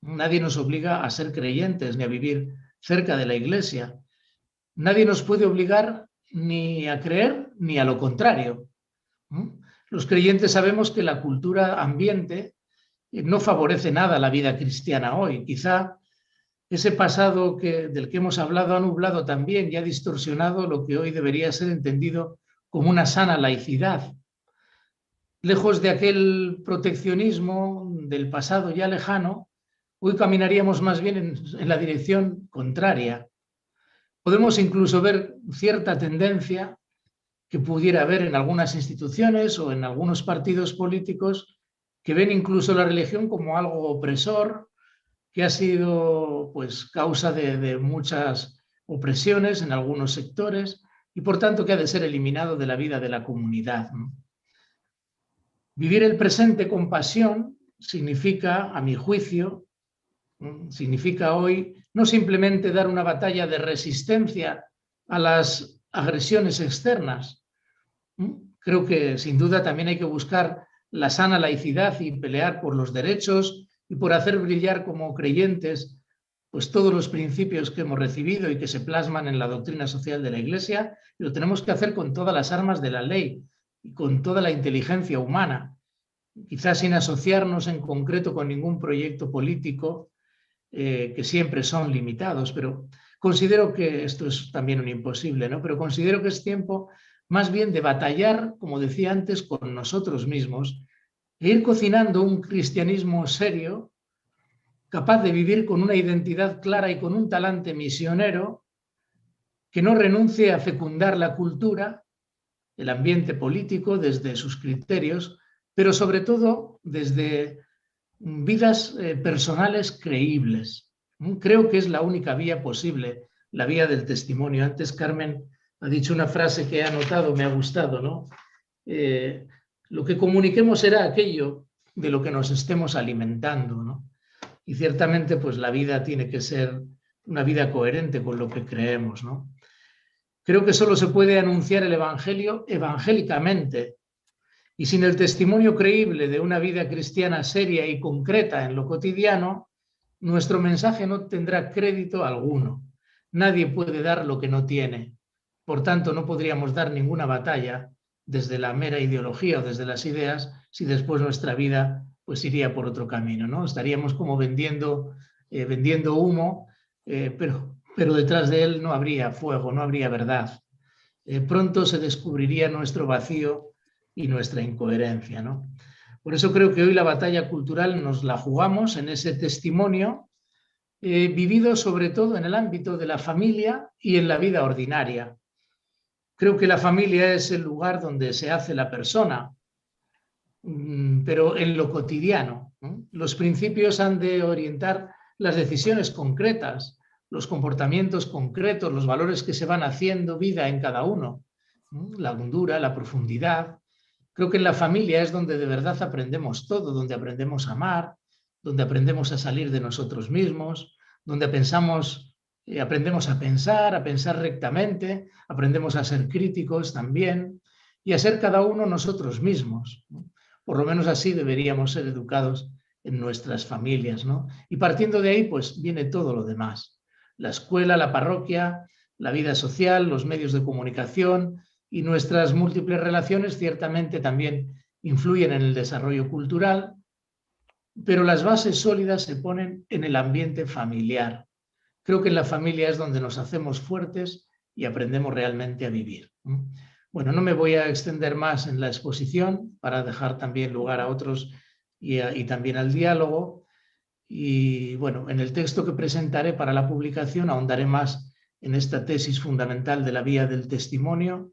a ser creyentes ni a vivir cerca de la iglesia. Nadie nos puede obligar ni a creer ni a lo contrario. Los creyentes sabemos que la cultura ambiente no favorece nada la vida cristiana hoy. Quizá ese pasado del que hemos hablado ha nublado también y ha distorsionado lo que hoy debería ser entendido como una sana laicidad. Lejos de aquel proteccionismo del pasado ya lejano, hoy caminaríamos más bien en la dirección contraria. Podemos incluso ver cierta tendencia que pudiera haber en algunas instituciones o en algunos partidos políticos que ven incluso la religión como algo opresor, que ha sido pues, causa de muchas opresiones en algunos sectores y por tanto que ha de ser eliminado de la vida de la comunidad, ¿no? Vivir el presente con pasión significa, a mi juicio, significa hoy no simplemente dar una batalla de resistencia a las agresiones externas. Creo que sin duda también hay que buscar la sana laicidad y pelear por los derechos y por hacer brillar como creyentes pues todos los principios que hemos recibido y que se plasman en la doctrina social de la Iglesia, y lo tenemos que hacer con todas las armas de la ley y con toda la inteligencia humana, quizás sin asociarnos en concreto con ningún proyecto político, que siempre son limitados, pero considero que esto es también un imposible, ¿no? Pero considero que es tiempo más bien de batallar, como decía antes, con nosotros mismos e ir cocinando un cristianismo serio, capaz de vivir con una identidad clara y con un talante misionero, que no renuncie a fecundar la cultura, el ambiente político desde sus criterios, pero sobre todo desde vidas personales creíbles. Creo que es la única vía posible, la vía del testimonio. Antes Carmen ha dicho una frase que he anotado, me ha gustado, ¿no? Lo que comuniquemos será aquello de lo que nos estemos alimentando, ¿no? Y ciertamente pues la vida tiene que ser una vida coherente con lo que creemos, ¿no? Creo que solo se puede anunciar el Evangelio evangélicamente, y sin el testimonio creíble de una vida cristiana seria y concreta en lo cotidiano, nuestro mensaje no tendrá crédito alguno. Nadie puede dar lo que no tiene. Por tanto, no podríamos dar ninguna batalla desde la mera ideología o desde las ideas si después nuestra vida pues iría por otro camino, ¿no? Estaríamos como vendiendo humo, pero detrás de él no habría fuego, no habría verdad. Pronto se descubriría nuestro vacío y nuestra incoherencia, ¿no? Por eso creo que hoy la batalla cultural nos la jugamos en ese testimonio vivido sobre todo en el ámbito de la familia y en la vida ordinaria. Creo que la familia es el lugar donde se hace la persona, pero en lo cotidiano, ¿no? Los principios han de orientar las decisiones concretas, los comportamientos concretos, los valores que se van haciendo vida en cada uno, ¿no? La hondura, la profundidad. Creo que en la familia es donde de verdad aprendemos todo, donde aprendemos a amar, donde aprendemos a salir de nosotros mismos, donde aprendemos a pensar rectamente, aprendemos a ser críticos también y a ser cada uno nosotros mismos, ¿no? Por lo menos así deberíamos ser educados en nuestras familias, ¿no? Y partiendo de ahí, pues viene todo lo demás. La escuela, la parroquia, la vida social, los medios de comunicación y nuestras múltiples relaciones ciertamente también influyen en el desarrollo cultural, pero las bases sólidas se ponen en el ambiente familiar. Creo que en la familia es donde nos hacemos fuertes y aprendemos realmente a vivir. Bueno, no me voy a extender más en la exposición para dejar también lugar a otros y también al diálogo. Y bueno, en el texto que presentaré para la publicación ahondaré más en esta tesis fundamental de la vía del testimonio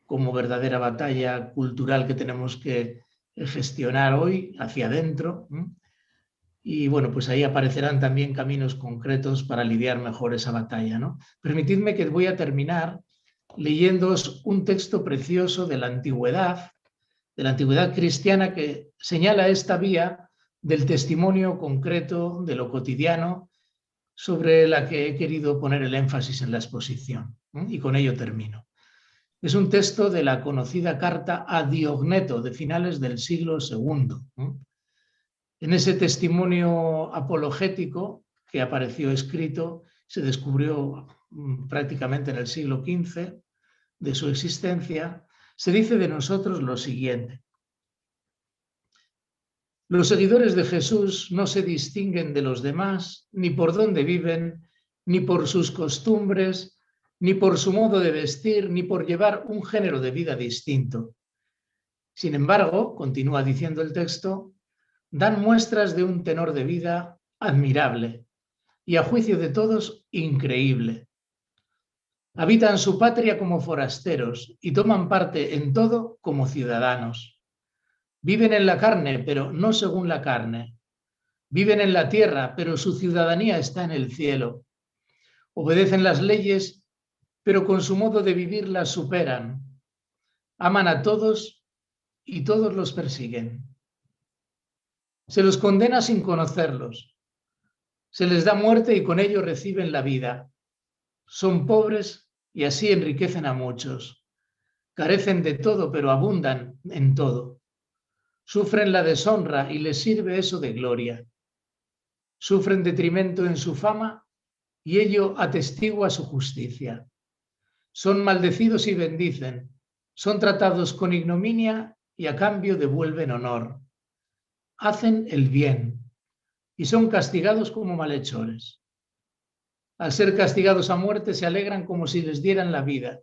como verdadera batalla cultural que tenemos que gestionar hoy hacia adentro. Y bueno, pues ahí aparecerán también caminos concretos para lidiar mejor esa batalla, ¿no? Permitidme que voy a terminar leyéndoos un texto precioso de la antigüedad cristiana que señala esta vía del testimonio concreto de lo cotidiano sobre la que he querido poner el énfasis en la exposición. Y con ello termino. Es un texto de la conocida carta a Diogneto de finales del siglo II. En ese testimonio apologético que apareció escrito, se descubrió prácticamente en el siglo XV de su existencia, se dice de nosotros lo siguiente: los seguidores de Jesús no se distinguen de los demás ni por dónde viven, ni por sus costumbres, ni por su modo de vestir, ni por llevar un género de vida distinto. Sin embargo, continúa diciendo el texto, dan muestras de un tenor de vida admirable y, a juicio de todos, increíble. Habitan su patria como forasteros y toman parte en todo como ciudadanos. Viven en la carne, pero no según la carne. Viven en la tierra, pero su ciudadanía está en el cielo. Obedecen las leyes, pero con su modo de vivir las superan. Aman a todos y todos los persiguen. Se los condena sin conocerlos. Se les da muerte y con ello reciben la vida. Son pobres y así enriquecen a muchos. Carecen de todo, pero abundan en todo. Sufren la deshonra y les sirve eso de gloria. Sufren detrimento en su fama y ello atestigua su justicia. Son maldecidos y bendicen. Son tratados con ignominia y a cambio devuelven honor. Hacen el bien y son castigados como malhechores. Al ser castigados a muerte se alegran como si les dieran la vida.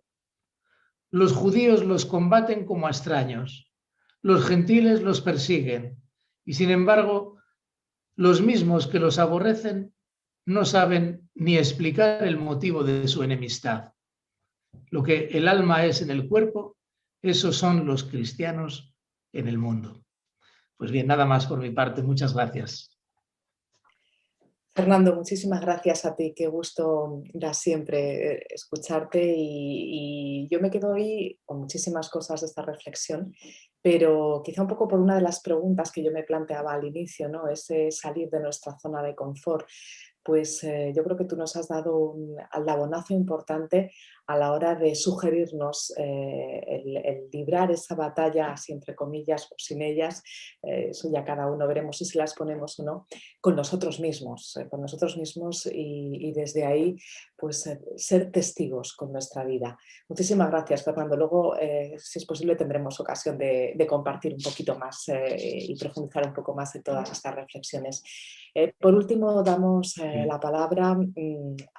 Los judíos los combaten como a extraños, los gentiles los persiguen y, sin embargo, los mismos que los aborrecen no saben ni explicar el motivo de su enemistad. Lo que el alma es en el cuerpo, esos son los cristianos en el mundo. Pues bien, nada más por mi parte. Muchas gracias. Fernando, muchísimas gracias a ti, qué gusto da siempre escucharte y yo me quedo hoy con muchísimas cosas de esta reflexión, pero quizá un poco por una de las preguntas que yo me planteaba al inicio, ¿no? Ese salir de nuestra zona de confort. Pues yo creo que tú nos has dado un aldabonazo importante a la hora de sugerirnos el librar esa batalla, así entre comillas o sin ellas, eso ya cada uno veremos si se las ponemos o no, con nosotros mismos y desde ahí pues ser testigos con nuestra vida. Muchísimas gracias, Fernando. Luego, si es posible, tendremos ocasión de compartir un poquito más y profundizar un poco más en todas estas reflexiones. Por último, damos la palabra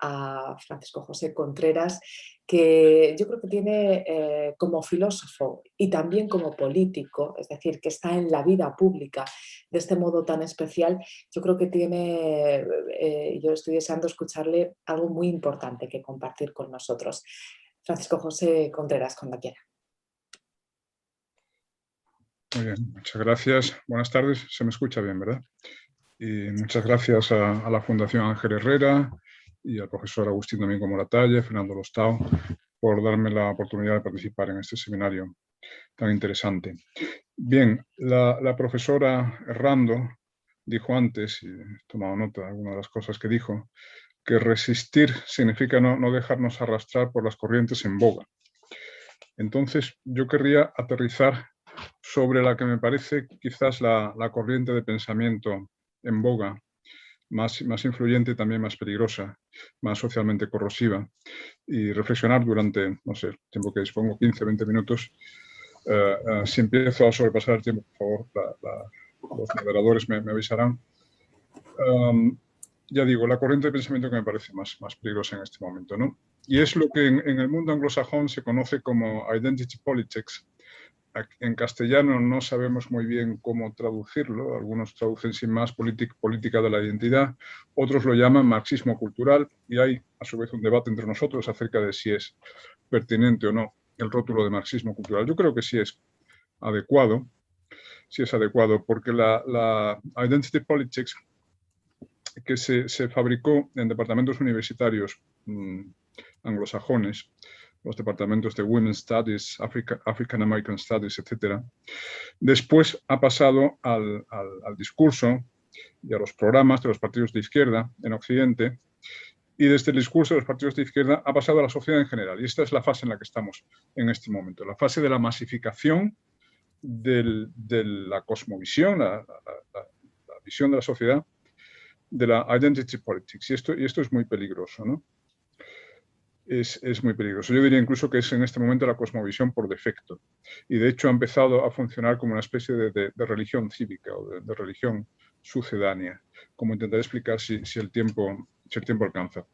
a Francisco José Contreras, que yo creo que tiene como filósofo y también como político, es decir, que está en la vida pública de este modo tan especial, yo creo que tiene, yo estoy deseando escucharle algo muy importante que compartir con nosotros. Francisco José Contreras, cuando quiera. Muy bien, muchas gracias. Buenas tardes, se me escucha bien, ¿verdad? Y muchas gracias a la Fundación Ángel Herrera y al profesor Agustín Domingo Moratalla, Fernando Lostau, por darme la oportunidad de participar en este seminario tan interesante. Bien, la profesora Errando dijo antes, y he tomado nota de algunas de las cosas que dijo, que resistir significa no dejarnos arrastrar por las corrientes en boga. Entonces, yo querría aterrizar sobre la que me parece quizás la corriente de pensamiento en boga, más influyente y también más peligrosa, más socialmente corrosiva, y reflexionar durante, no sé, el tiempo que dispongo, 15, 20 minutos. Si empiezo a sobrepasar el tiempo, por favor, los moderadores me avisarán. Ya digo, la corriente de pensamiento que me parece más peligrosa en este momento, ¿no? Y es lo que en el mundo anglosajón se conoce como identity politics. En castellano no sabemos muy bien cómo traducirlo, algunos traducen sin más política de la identidad, otros lo llaman marxismo cultural, y hay a su vez un debate entre nosotros acerca de si es pertinente o no el rótulo de marxismo cultural. Yo creo que sí es adecuado, porque la identity politics que se fabricó en departamentos universitarios anglosajones, los departamentos de Women's Studies, African American Studies, etc. Después ha pasado al discurso y a los programas de los partidos de izquierda en Occidente, y desde el discurso de los partidos de izquierda ha pasado a la sociedad en general. Y esta es la fase en la que estamos en este momento, la fase de la masificación de la cosmovisión, la visión de la sociedad, de la identity politics. Y esto es muy peligroso, ¿no? Es muy peligroso. Yo diría incluso que es en este momento la cosmovisión por defecto. Y de hecho ha empezado a funcionar como una especie de religión cívica o de religión sucedánea, como intentaré explicar si el tiempo alcanza.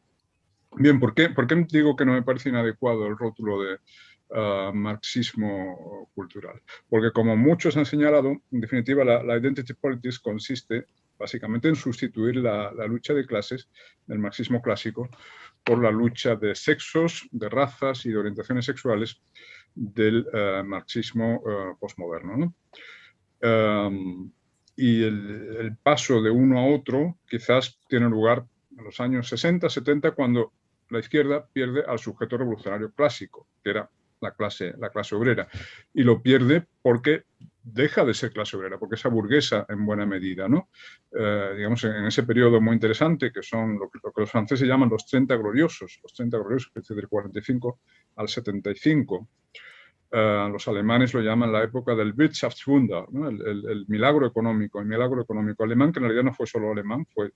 Bien, ¿por qué digo que no me parece inadecuado el rótulo de marxismo cultural? Porque como muchos han señalado, en definitiva la identity politics consiste básicamente en sustituir la lucha de clases del marxismo clásico por la lucha de sexos, de razas y de orientaciones sexuales del marxismo posmoderno, ¿no? Y el paso de uno a otro quizás tiene lugar en los años 60, 70, cuando la izquierda pierde al sujeto revolucionario clásico, que era la clase obrera, y lo pierde porque deja de ser clase obrera, porque es burguesa en buena medida, ¿no? Digamos, en ese periodo muy interesante, que son lo que los franceses llaman los 30 gloriosos, que es del 45 al 75. Los alemanes lo llaman la época del Wirtschaftswunder, ¿no? el milagro económico alemán, que en realidad no fue solo alemán, fue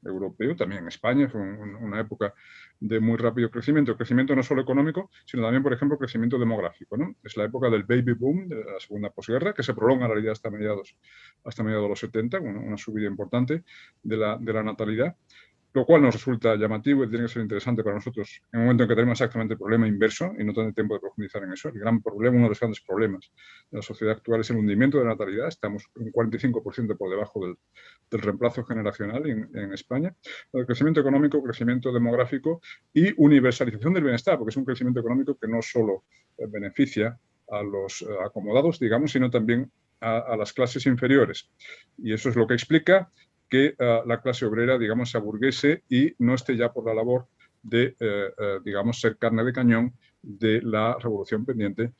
europeo, también en España, fue una época de muy rápido crecimiento no solo económico, sino también, por ejemplo, crecimiento demográfico, ¿no? Es la época del baby boom, de la segunda posguerra, que se prolonga en realidad hasta mediados de los 70, una subida importante de la natalidad. lo cual nos resulta llamativo y tiene que ser interesante para nosotros en el momento en que tenemos exactamente el problema inverso y no tener tiempo de profundizar en eso. El gran problema, uno de los grandes problemas de la sociedad actual es el hundimiento de la natalidad. Estamos un 45% por debajo del reemplazo generacional en España. El crecimiento económico, crecimiento demográfico y universalización del bienestar, porque es un crecimiento económico que no solo beneficia a los acomodados, digamos, sino también a las clases inferiores. Y eso es lo que explica que la clase obrera, digamos, se aburguese y no esté ya por la labor de, digamos, ser carne de cañón de la revolución pendiente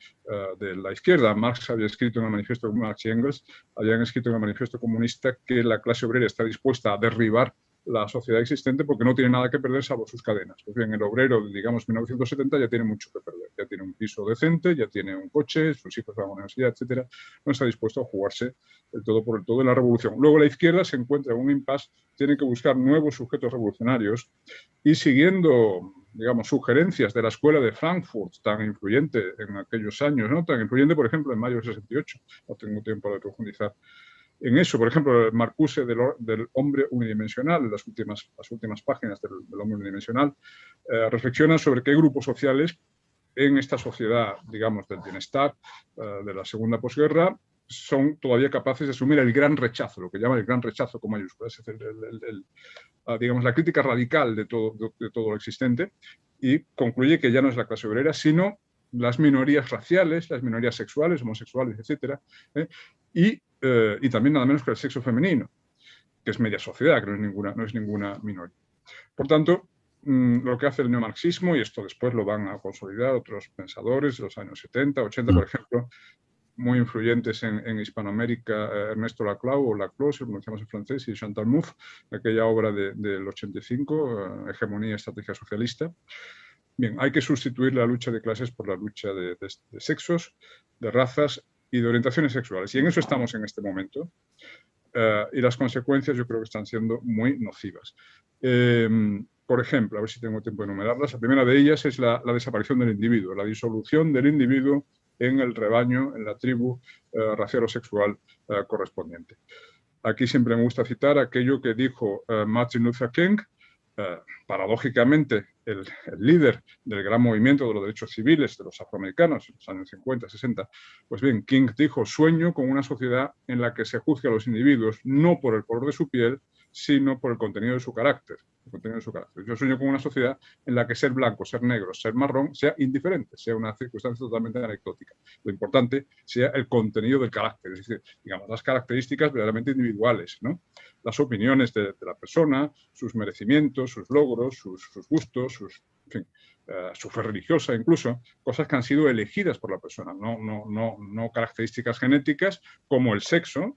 de la izquierda. Marx había escrito en el manifiesto, Marx y Engels habían escrito en el manifiesto comunista que la clase obrera está dispuesta a derribar la sociedad existente porque no tiene nada que perder salvo sus cadenas. Pues bien, el obrero, digamos, 1970 ya tiene mucho que perder. Ya tiene un piso decente, ya tiene un coche, sus hijos van a la universidad, etcétera. No está dispuesto a jugarse el todo por el todo en la revolución. Luego la izquierda se encuentra en un impasse, tiene que buscar nuevos sujetos revolucionarios y siguiendo, digamos, sugerencias de la escuela de Frankfurt, tan influyente en aquellos años, ¿no? Tan influyente, por ejemplo, en mayo del 68. No tengo tiempo de profundizar en eso. Por ejemplo, el Marcuse del hombre unidimensional, las últimas páginas del hombre unidimensional, reflexionan sobre qué grupos sociales en esta sociedad, digamos, del bienestar de la segunda posguerra son todavía capaces de asumir el gran rechazo, lo que llaman el gran rechazo con mayúsculas, es decir, digamos, la crítica radical de todo lo existente, y concluye que ya no es la clase obrera, sino las minorías raciales, las minorías sexuales, homosexuales, etcétera, y también nada menos que el sexo femenino, que es media sociedad, que no es ninguna minoría. Por tanto, lo que hace el neomarxismo, y esto después lo van a consolidar otros pensadores de los años 70, 80, por ejemplo, muy influyentes en Hispanoamérica, Ernesto Laclau, o Laclau, si lo pronunciamos en francés, y Chantal Mouffe, aquella obra del 85, Hegemonía, Estrategia Socialista. Bien, hay que sustituir la lucha de clases por la lucha de sexos, de razas y de orientaciones sexuales. Y en eso estamos en este momento. Y las consecuencias yo creo que están siendo muy nocivas. Por ejemplo, a ver si tengo tiempo de enumerarlas. La primera de ellas es la desaparición del individuo, la disolución del individuo en el rebaño, en la tribu racial o sexual correspondiente. Aquí siempre me gusta citar aquello que dijo Martin Luther King, paradójicamente el líder del gran movimiento de los derechos civiles de los afroamericanos en los años 50, 60. Pues bien, King dijo: sueño con una sociedad en la que se juzgue a los individuos no por el color de su piel, sino por el contenido de su carácter. Yo sueño con una sociedad en la que ser blanco, ser negro, ser marrón sea indiferente, sea una circunstancia totalmente anecdótica. Lo importante sea el contenido del carácter, es decir, digamos, las características verdaderamente individuales, ¿no? Las opiniones de la persona, sus merecimientos, sus logros, sus gustos, su fe religiosa incluso, cosas que han sido elegidas por la persona, no características genéticas como el sexo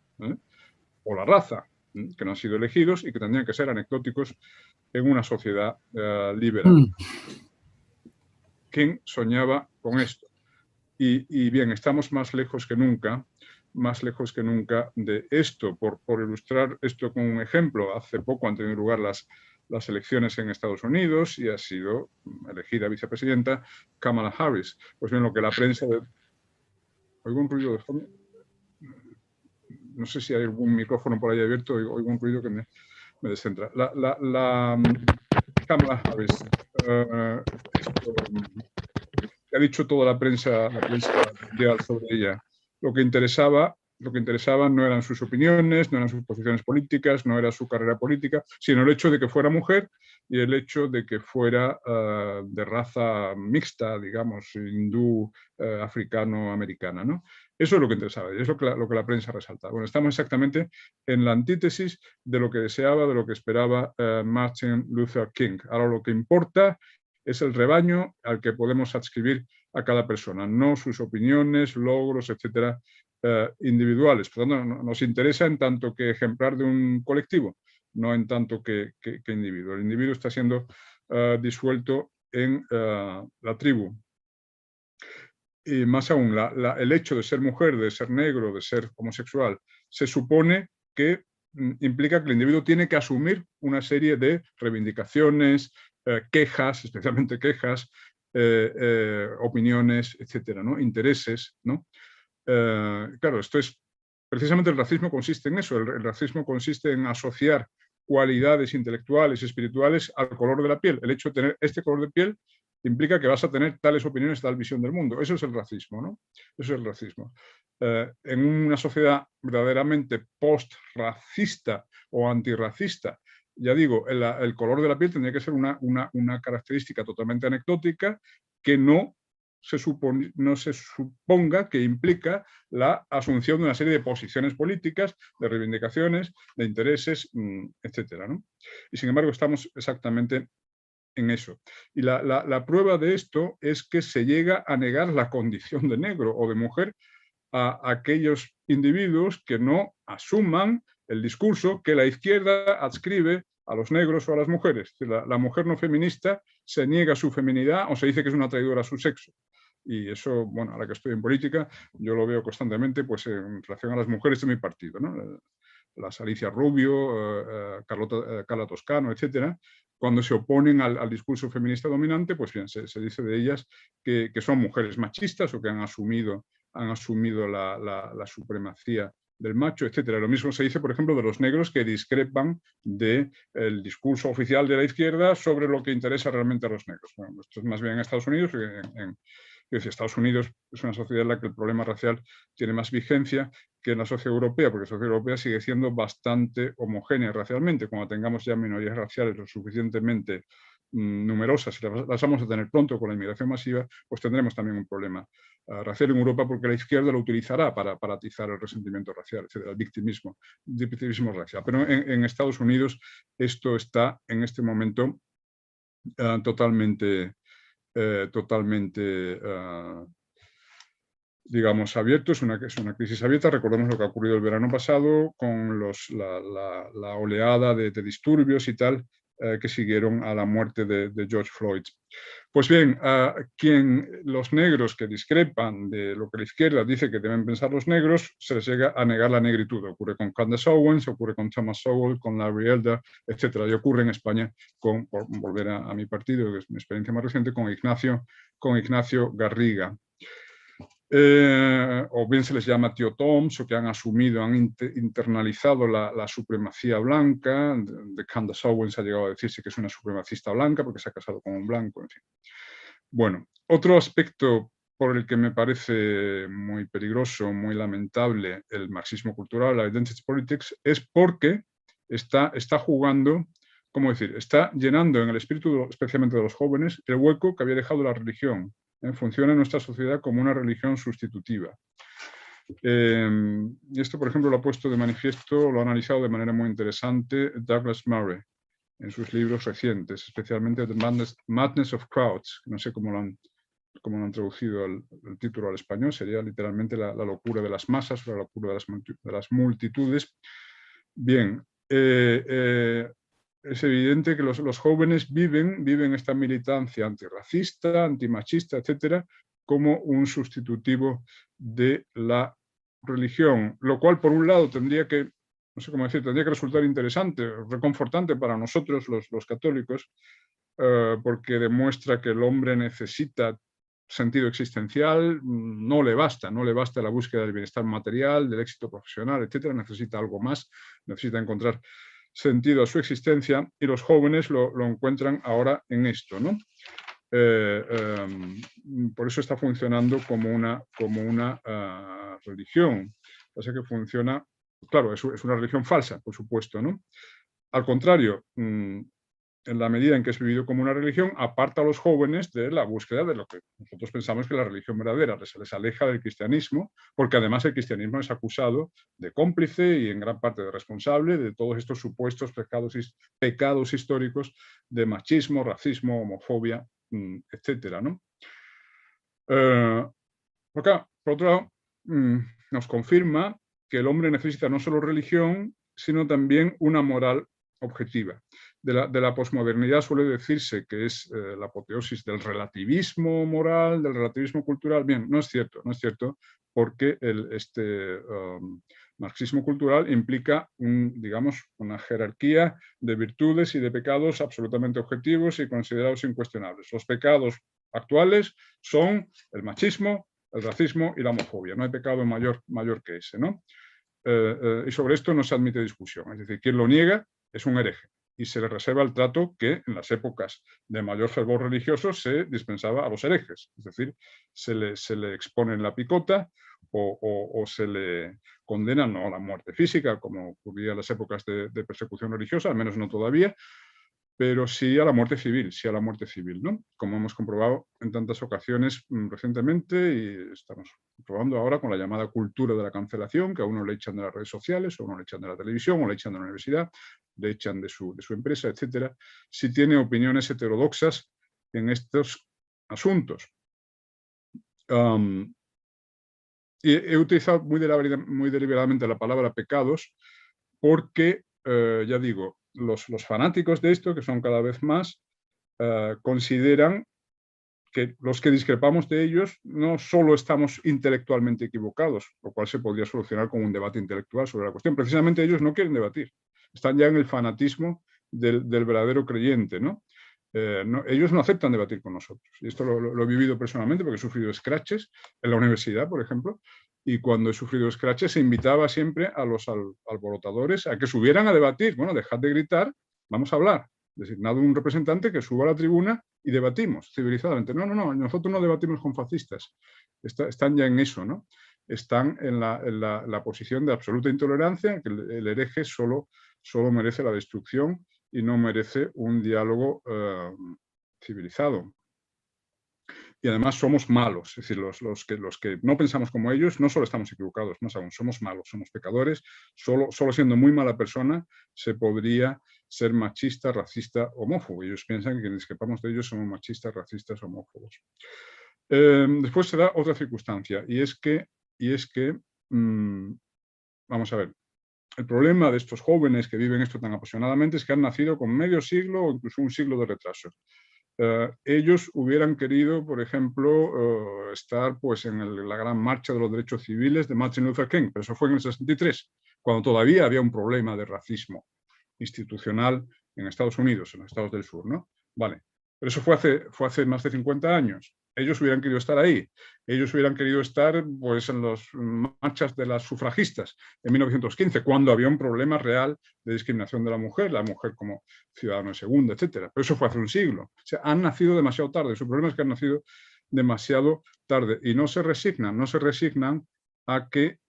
o la raza, que no han sido elegidos y que tendrían que ser anecdóticos en una sociedad liberal. King soñaba con esto. Y bien, estamos más lejos que nunca de esto. Por ilustrar esto con un ejemplo, hace poco han tenido lugar las elecciones en Estados Unidos y ha sido elegida vicepresidenta Kamala Harris. Pues bien, lo que la prensa... ¿Oigo un ruido de fondo? No sé si hay algún micrófono por ahí abierto, oigo un ruido que me descentra. Kamala Harris, ha dicho toda la prensa mundial sobre ella. Lo que interesaba no eran sus opiniones, no eran sus posiciones políticas, no era su carrera política, sino el hecho de que fuera mujer y el hecho de que fuera de raza mixta, digamos, hindú, africano, americana, ¿no? Eso es lo que interesaba y es lo que la prensa resalta. Bueno, estamos exactamente en la antítesis de lo que deseaba, de lo que esperaba Martin Luther King. Ahora lo que importa es el rebaño al que podemos adscribir a cada persona, no sus opiniones, logros, etcétera, individuales. Por lo tanto, nos interesa en tanto que ejemplar de un colectivo, no en tanto que individuo. El individuo está siendo disuelto en la tribu. Y más aún, el hecho de ser mujer, de ser negro, de ser homosexual, se supone que implica que el individuo tiene que asumir una serie de reivindicaciones, quejas, especialmente quejas, opiniones, etcétera, ¿no? Intereses, ¿no? Claro, esto es precisamente el racismo consiste en eso. El racismo consiste en asociar cualidades intelectuales, espirituales al color de la piel. El hecho de tener este color de piel implica que vas a tener tales opiniones, tal visión del mundo. Eso es el racismo, ¿no? Eso es el racismo. En una sociedad verdaderamente post-racista o antirracista, ya digo, el color de la piel tendría que ser una característica totalmente anecdótica que no se suponga que implica la asunción de una serie de posiciones políticas, de reivindicaciones, de intereses, etcétera, ¿no? Y sin embargo estamos exactamente en eso. Y la prueba de esto es que se llega a negar la condición de negro o de mujer a aquellos individuos que no asuman el discurso que la izquierda adscribe a los negros o a las mujeres. La mujer no feminista se niega su feminidad o se dice que es una traidora a su sexo. Y eso, bueno, ahora que estoy en política, yo lo veo constantemente pues, en relación a las mujeres de mi partido, ¿no? Las Alicia Rubio, Carla Toscano, etcétera, cuando se oponen al discurso feminista dominante, pues bien, se dice de ellas que son mujeres machistas o que han asumido la supremacía del macho, etcétera. Lo mismo se dice, por ejemplo, de los negros que discrepan del discurso oficial de la izquierda sobre lo que interesa realmente a los negros. Bueno, esto es más bien en Estados Unidos. Estados Unidos es una sociedad en la que el problema racial tiene más vigencia que en la sociedad europea, porque la sociedad europea sigue siendo bastante homogénea racialmente. Cuando tengamos ya minorías raciales lo suficientemente numerosas, y las vamos a tener pronto con la inmigración masiva, pues tendremos también un problema racial en Europa, porque la izquierda lo utilizará para atizar el resentimiento racial, etcétera, el victimismo racial. Pero en Estados Unidos esto está en este momento totalmente digamos, abierto. Es una crisis abierta. Recordemos lo que ha ocurrido el verano pasado con la oleada de disturbios y tal que siguieron a la muerte de George Floyd. Pues bien, los negros que discrepan de lo que la izquierda dice que deben pensar los negros, se les llega a negar la negritud. Ocurre con Candace Owens, ocurre con Thomas Sowell, con Larry Elder, etc. Y ocurre en España, por volver a mi partido, que es mi experiencia más reciente, con Ignacio Garriga. O bien se les llama tío Toms, o que han asumido, han internalizado la supremacía blanca. De Candace Owens ha llegado a decirse que es una supremacista blanca porque se ha casado con un blanco, en fin. Bueno, otro aspecto por el que me parece muy peligroso, muy lamentable el marxismo cultural, la identity politics, es porque está jugando, ¿cómo decir? Está llenando en el espíritu, especialmente de los jóvenes, el hueco que había dejado la religión. Funciona en nuestra sociedad como una religión sustitutiva. Y esto, por ejemplo, lo ha puesto de manifiesto, lo ha analizado de manera muy interesante Douglas Murray en sus libros recientes, especialmente The Madness of Crowds. No sé cómo lo han traducido el título al español, sería literalmente la locura de las masas, la locura de las multitudes. Bien, es evidente que los jóvenes viven esta militancia antirracista, antimachista, etcétera, como un sustitutivo de la religión, lo cual por un lado tendría que, no sé cómo decir, tendría que resultar interesante, reconfortante para nosotros los católicos, porque demuestra que el hombre necesita sentido existencial, no le basta la búsqueda del bienestar material, del éxito profesional, etcétera, necesita algo más, necesita encontrar sentido a su existencia, y los jóvenes lo encuentran ahora en esto, ¿no? Por eso está funcionando como una religión. O sea que funciona, claro, es una religión falsa, por supuesto, ¿no? Al contrario, en la medida en que es vivido como una religión, aparta a los jóvenes de la búsqueda de lo que nosotros pensamos que es la religión verdadera, se les aleja del cristianismo, porque además el cristianismo es acusado de cómplice y en gran parte de responsable de todos estos supuestos pecados históricos de machismo, racismo, homofobia, etcétera, ¿no? Por otro lado, nos confirma que el hombre necesita no solo religión, sino también una moral objetiva. De la posmodernidad suele decirse que es la apoteosis del relativismo moral, del relativismo cultural. Bien, no es cierto, porque este marxismo cultural implica digamos, una jerarquía de virtudes y de pecados absolutamente objetivos y considerados incuestionables. Los pecados actuales son el machismo, el racismo y la homofobia. No hay pecado mayor que ese, ¿no? Y sobre esto no se admite discusión. Es decir, quien lo niega es un hereje. Y se le reserva el trato que en las épocas de mayor fervor religioso se dispensaba a los herejes. Es decir, se le expone en la picota o se le condena no a la muerte física, como ocurría en las épocas de persecución religiosa, al menos no todavía, pero sí a la muerte civil, ¿no? Como hemos comprobado en tantas ocasiones recientemente y estamos comprobando ahora con la llamada cultura de la cancelación, que a uno le echan de las redes sociales, a uno le echan de la televisión, o le echan de la universidad, le echan de su empresa, etcétera, si tiene opiniones heterodoxas en estos asuntos. Y he utilizado muy deliberadamente la palabra pecados porque, ya digo, los fanáticos de esto, que son cada vez más, consideran que los que discrepamos de ellos no solo estamos intelectualmente equivocados, lo cual se podría solucionar con un debate intelectual sobre la cuestión. Precisamente ellos no quieren debatir, están ya en el fanatismo del verdadero creyente, ¿no? Ellos no aceptan debatir con nosotros. Y esto lo he vivido personalmente porque he sufrido scratches en la universidad, por ejemplo, y cuando he sufrido scratches se invitaba siempre a los alborotadores a que subieran a debatir. Bueno, dejad de gritar, vamos a hablar. Designado un representante que suba a la tribuna y debatimos civilizadamente. No, nosotros no debatimos con fascistas. Están ya en eso, ¿no? Están en la posición de absoluta intolerancia, que el hereje solo merece la destrucción y no merece un diálogo civilizado. Y además somos malos, es decir, los que no pensamos como ellos no solo estamos equivocados, más aún, somos malos, somos pecadores, solo siendo muy mala persona se podría ser machista, racista, homófobo. Ellos piensan que quienes discrepamos de ellos somos machistas, racistas, homófobos. Después se da otra circunstancia, y es que vamos a ver, el problema de estos jóvenes que viven esto tan apasionadamente es que han nacido con medio siglo o incluso un siglo de retraso. Ellos hubieran querido, por ejemplo, estar pues, en la gran marcha de los derechos civiles de Martin Luther King, pero eso fue en el 63, cuando todavía había un problema de racismo institucional en Estados Unidos, en los Estados del Sur, ¿no? Vale, pero eso fue hace más de 50 años. Ellos hubieran querido estar ahí. Ellos hubieran querido estar pues, en las marchas de las sufragistas en 1915, cuando había un problema real de discriminación de la mujer como ciudadano de segunda, etc. Pero eso fue hace un siglo. O sea, han nacido demasiado tarde. Su problema es que han nacido demasiado tarde y no se resignan a que,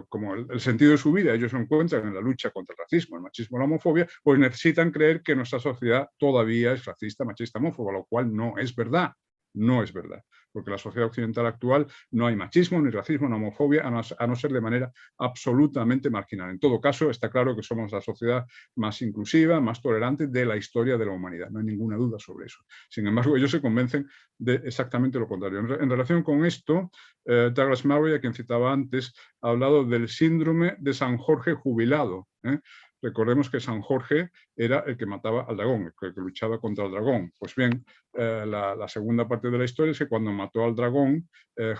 como el sentido de su vida, ellos lo encuentran en la lucha contra el racismo, el machismo y la homofobia, pues necesitan creer que nuestra sociedad todavía es racista, machista, homófoba, lo cual no es verdad. No es verdad, porque en la sociedad occidental actual no hay machismo, ni racismo, ni homofobia, a no ser de manera absolutamente marginal. En todo caso, está claro que somos la sociedad más inclusiva, más tolerante de la historia de la humanidad. No hay ninguna duda sobre eso. Sin embargo, ellos se convencen de exactamente lo contrario. En relación con esto, Douglas Murray, a quien citaba antes, ha hablado del síndrome de San Jorge jubilado. Recordemos que San Jorge era el que mataba al dragón, el que luchaba contra el dragón. Pues bien, la segunda parte de la historia es que cuando mató al dragón,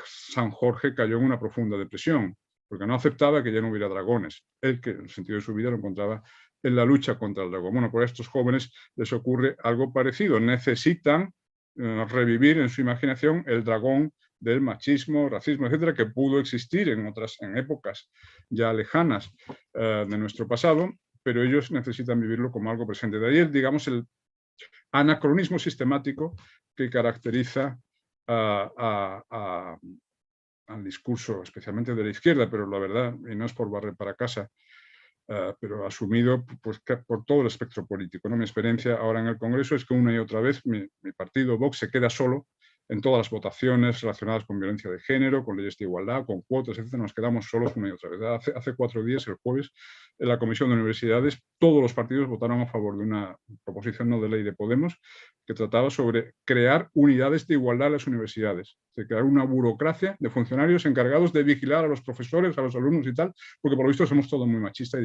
San Jorge cayó en una profunda depresión, porque no aceptaba que ya no hubiera dragones. Él, que en el sentido de su vida lo encontraba en la lucha contra el dragón. Bueno, pues a estos jóvenes les ocurre algo parecido. Necesitan revivir en su imaginación el dragón del machismo, racismo, etcétera, que pudo existir en épocas ya lejanas de nuestro pasado, pero ellos necesitan vivirlo como algo presente. De ahí, digamos, el anacronismo sistemático que caracteriza al discurso, especialmente de la izquierda, pero la verdad, y no es por barrer para casa, pero asumido pues, por todo el espectro político, ¿no? Mi experiencia ahora en el Congreso es que una y otra vez mi partido, Vox, se queda solo en todas las votaciones relacionadas con violencia de género, con leyes de igualdad, con cuotas, etc. Nos quedamos solos una y otra vez. Hace 4 días, el jueves, en la Comisión de Universidades, todos los partidos votaron a favor de una proposición no de ley de Podemos que trataba sobre crear unidades de igualdad en las universidades, de crear una burocracia de funcionarios encargados de vigilar a los profesores, a los alumnos y tal, porque por lo visto somos todos muy machistas y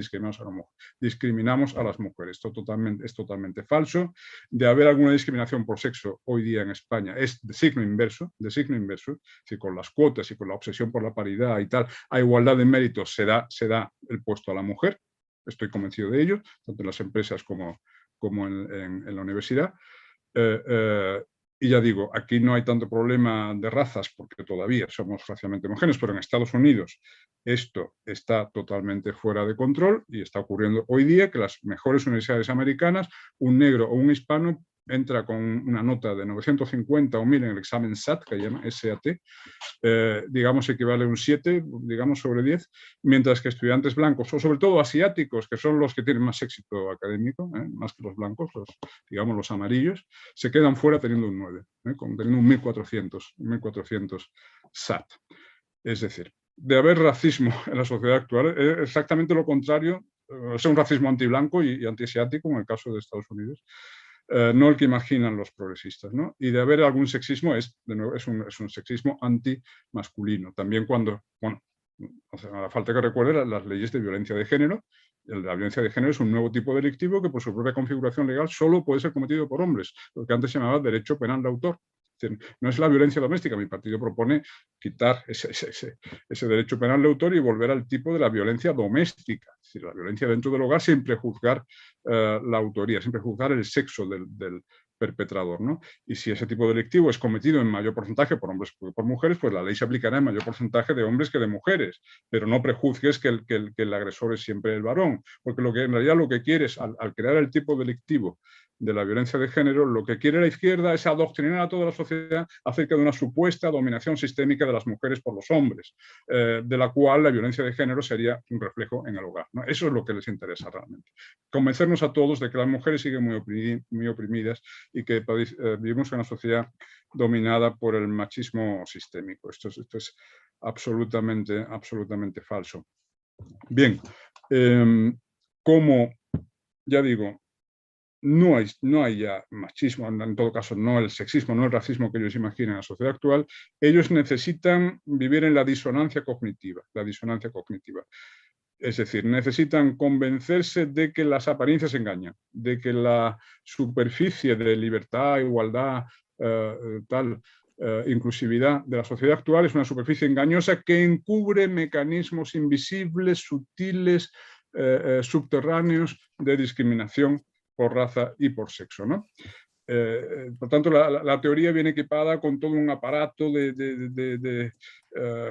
discriminamos a las mujeres. Esto es totalmente falso. De haber alguna discriminación por sexo hoy día en España es de signo inverso, si con las cuotas y con la obsesión por la paridad y tal, a igualdad de méritos se da el puesto a la mujer. Estoy convencido de ello, tanto en las empresas como en la universidad. Y ya digo, aquí no hay tanto problema de razas porque todavía somos racialmente homogéneos, pero en Estados Unidos esto está totalmente fuera de control y está ocurriendo hoy día que las mejores universidades americanas, un negro o un hispano entra con una nota de 950 o 1000 en el examen SAT, que llama SAT, digamos equivale a un 7, digamos sobre 10, mientras que estudiantes blancos, o sobre todo asiáticos, que son los que tienen más éxito académico, más que los blancos, digamos los amarillos, se quedan fuera teniendo un 9, teniendo un 1400 SAT. Es decir, de haber racismo en la sociedad actual, es exactamente lo contrario, es un racismo antiblanco y antiasiático en el caso de Estados Unidos, no el que imaginan los progresistas, ¿no? Y de haber algún sexismo de nuevo, es un sexismo antimasculino. También cuando, bueno, o sea, a la falta que recuerde las leyes de violencia de género. La violencia de género es un nuevo tipo delictivo que por su propia configuración legal solo puede ser cometido por hombres, lo que antes se llamaba derecho penal de autor. No es la violencia doméstica, mi partido propone quitar ese derecho penal de autor y volver al tipo de la violencia doméstica, es decir, la violencia dentro del hogar sin prejuzgar la autoría, sin prejuzgar el sexo del perpetrador, ¿no? Y si ese tipo delictivo es cometido en mayor porcentaje por hombres que por mujeres, pues la ley se aplicará en mayor porcentaje de hombres que de mujeres, pero no prejuzgues que el agresor es siempre el varón, porque en realidad lo que quieres al crear el tipo delictivo de la violencia de género, lo que quiere la izquierda es adoctrinar a toda la sociedad acerca de una supuesta dominación sistémica de las mujeres por los hombres, de la cual la violencia de género sería un reflejo en el hogar, ¿no? Eso es lo que les interesa realmente. Convencernos a todos de que las mujeres siguen muy oprimidas y que vivimos en una sociedad dominada por el machismo sistémico. Esto es absolutamente falso. Bien, como ya digo, no hay ya machismo, en todo caso no el sexismo, no el racismo que ellos imaginan en la sociedad actual, ellos necesitan vivir en la disonancia cognitiva. Es decir, necesitan convencerse de que las apariencias engañan, de que la superficie de libertad, igualdad, inclusividad de la sociedad actual es una superficie engañosa que encubre mecanismos invisibles, sutiles, subterráneos de discriminación por raza y por sexo, ¿no? Por tanto, la teoría viene equipada con todo un aparato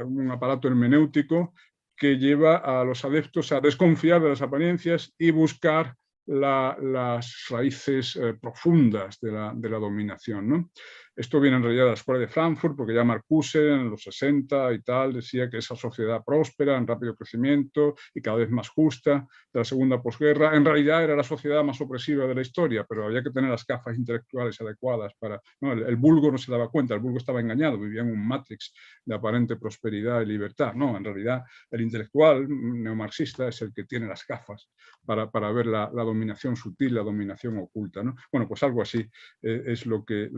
un aparato hermenéutico que lleva a los adeptos a desconfiar de las apariencias y buscar las raíces profundas de la dominación, ¿no? Esto viene en realidad de la escuela de Frankfurt, porque ya Marcuse en los 60 y tal decía que esa sociedad próspera, en rápido crecimiento y cada vez más justa de la segunda posguerra, en realidad era la sociedad más opresiva de la historia, pero había que tener las gafas intelectuales adecuadas para... ¿no? El vulgo no se daba cuenta, el vulgo estaba engañado, vivía en un matrix de aparente prosperidad y libertad. No, en realidad el intelectual neomarxista es el que tiene las gafas para ver la dominación sutil, la dominación oculta, ¿no? Bueno, pues algo así es lo que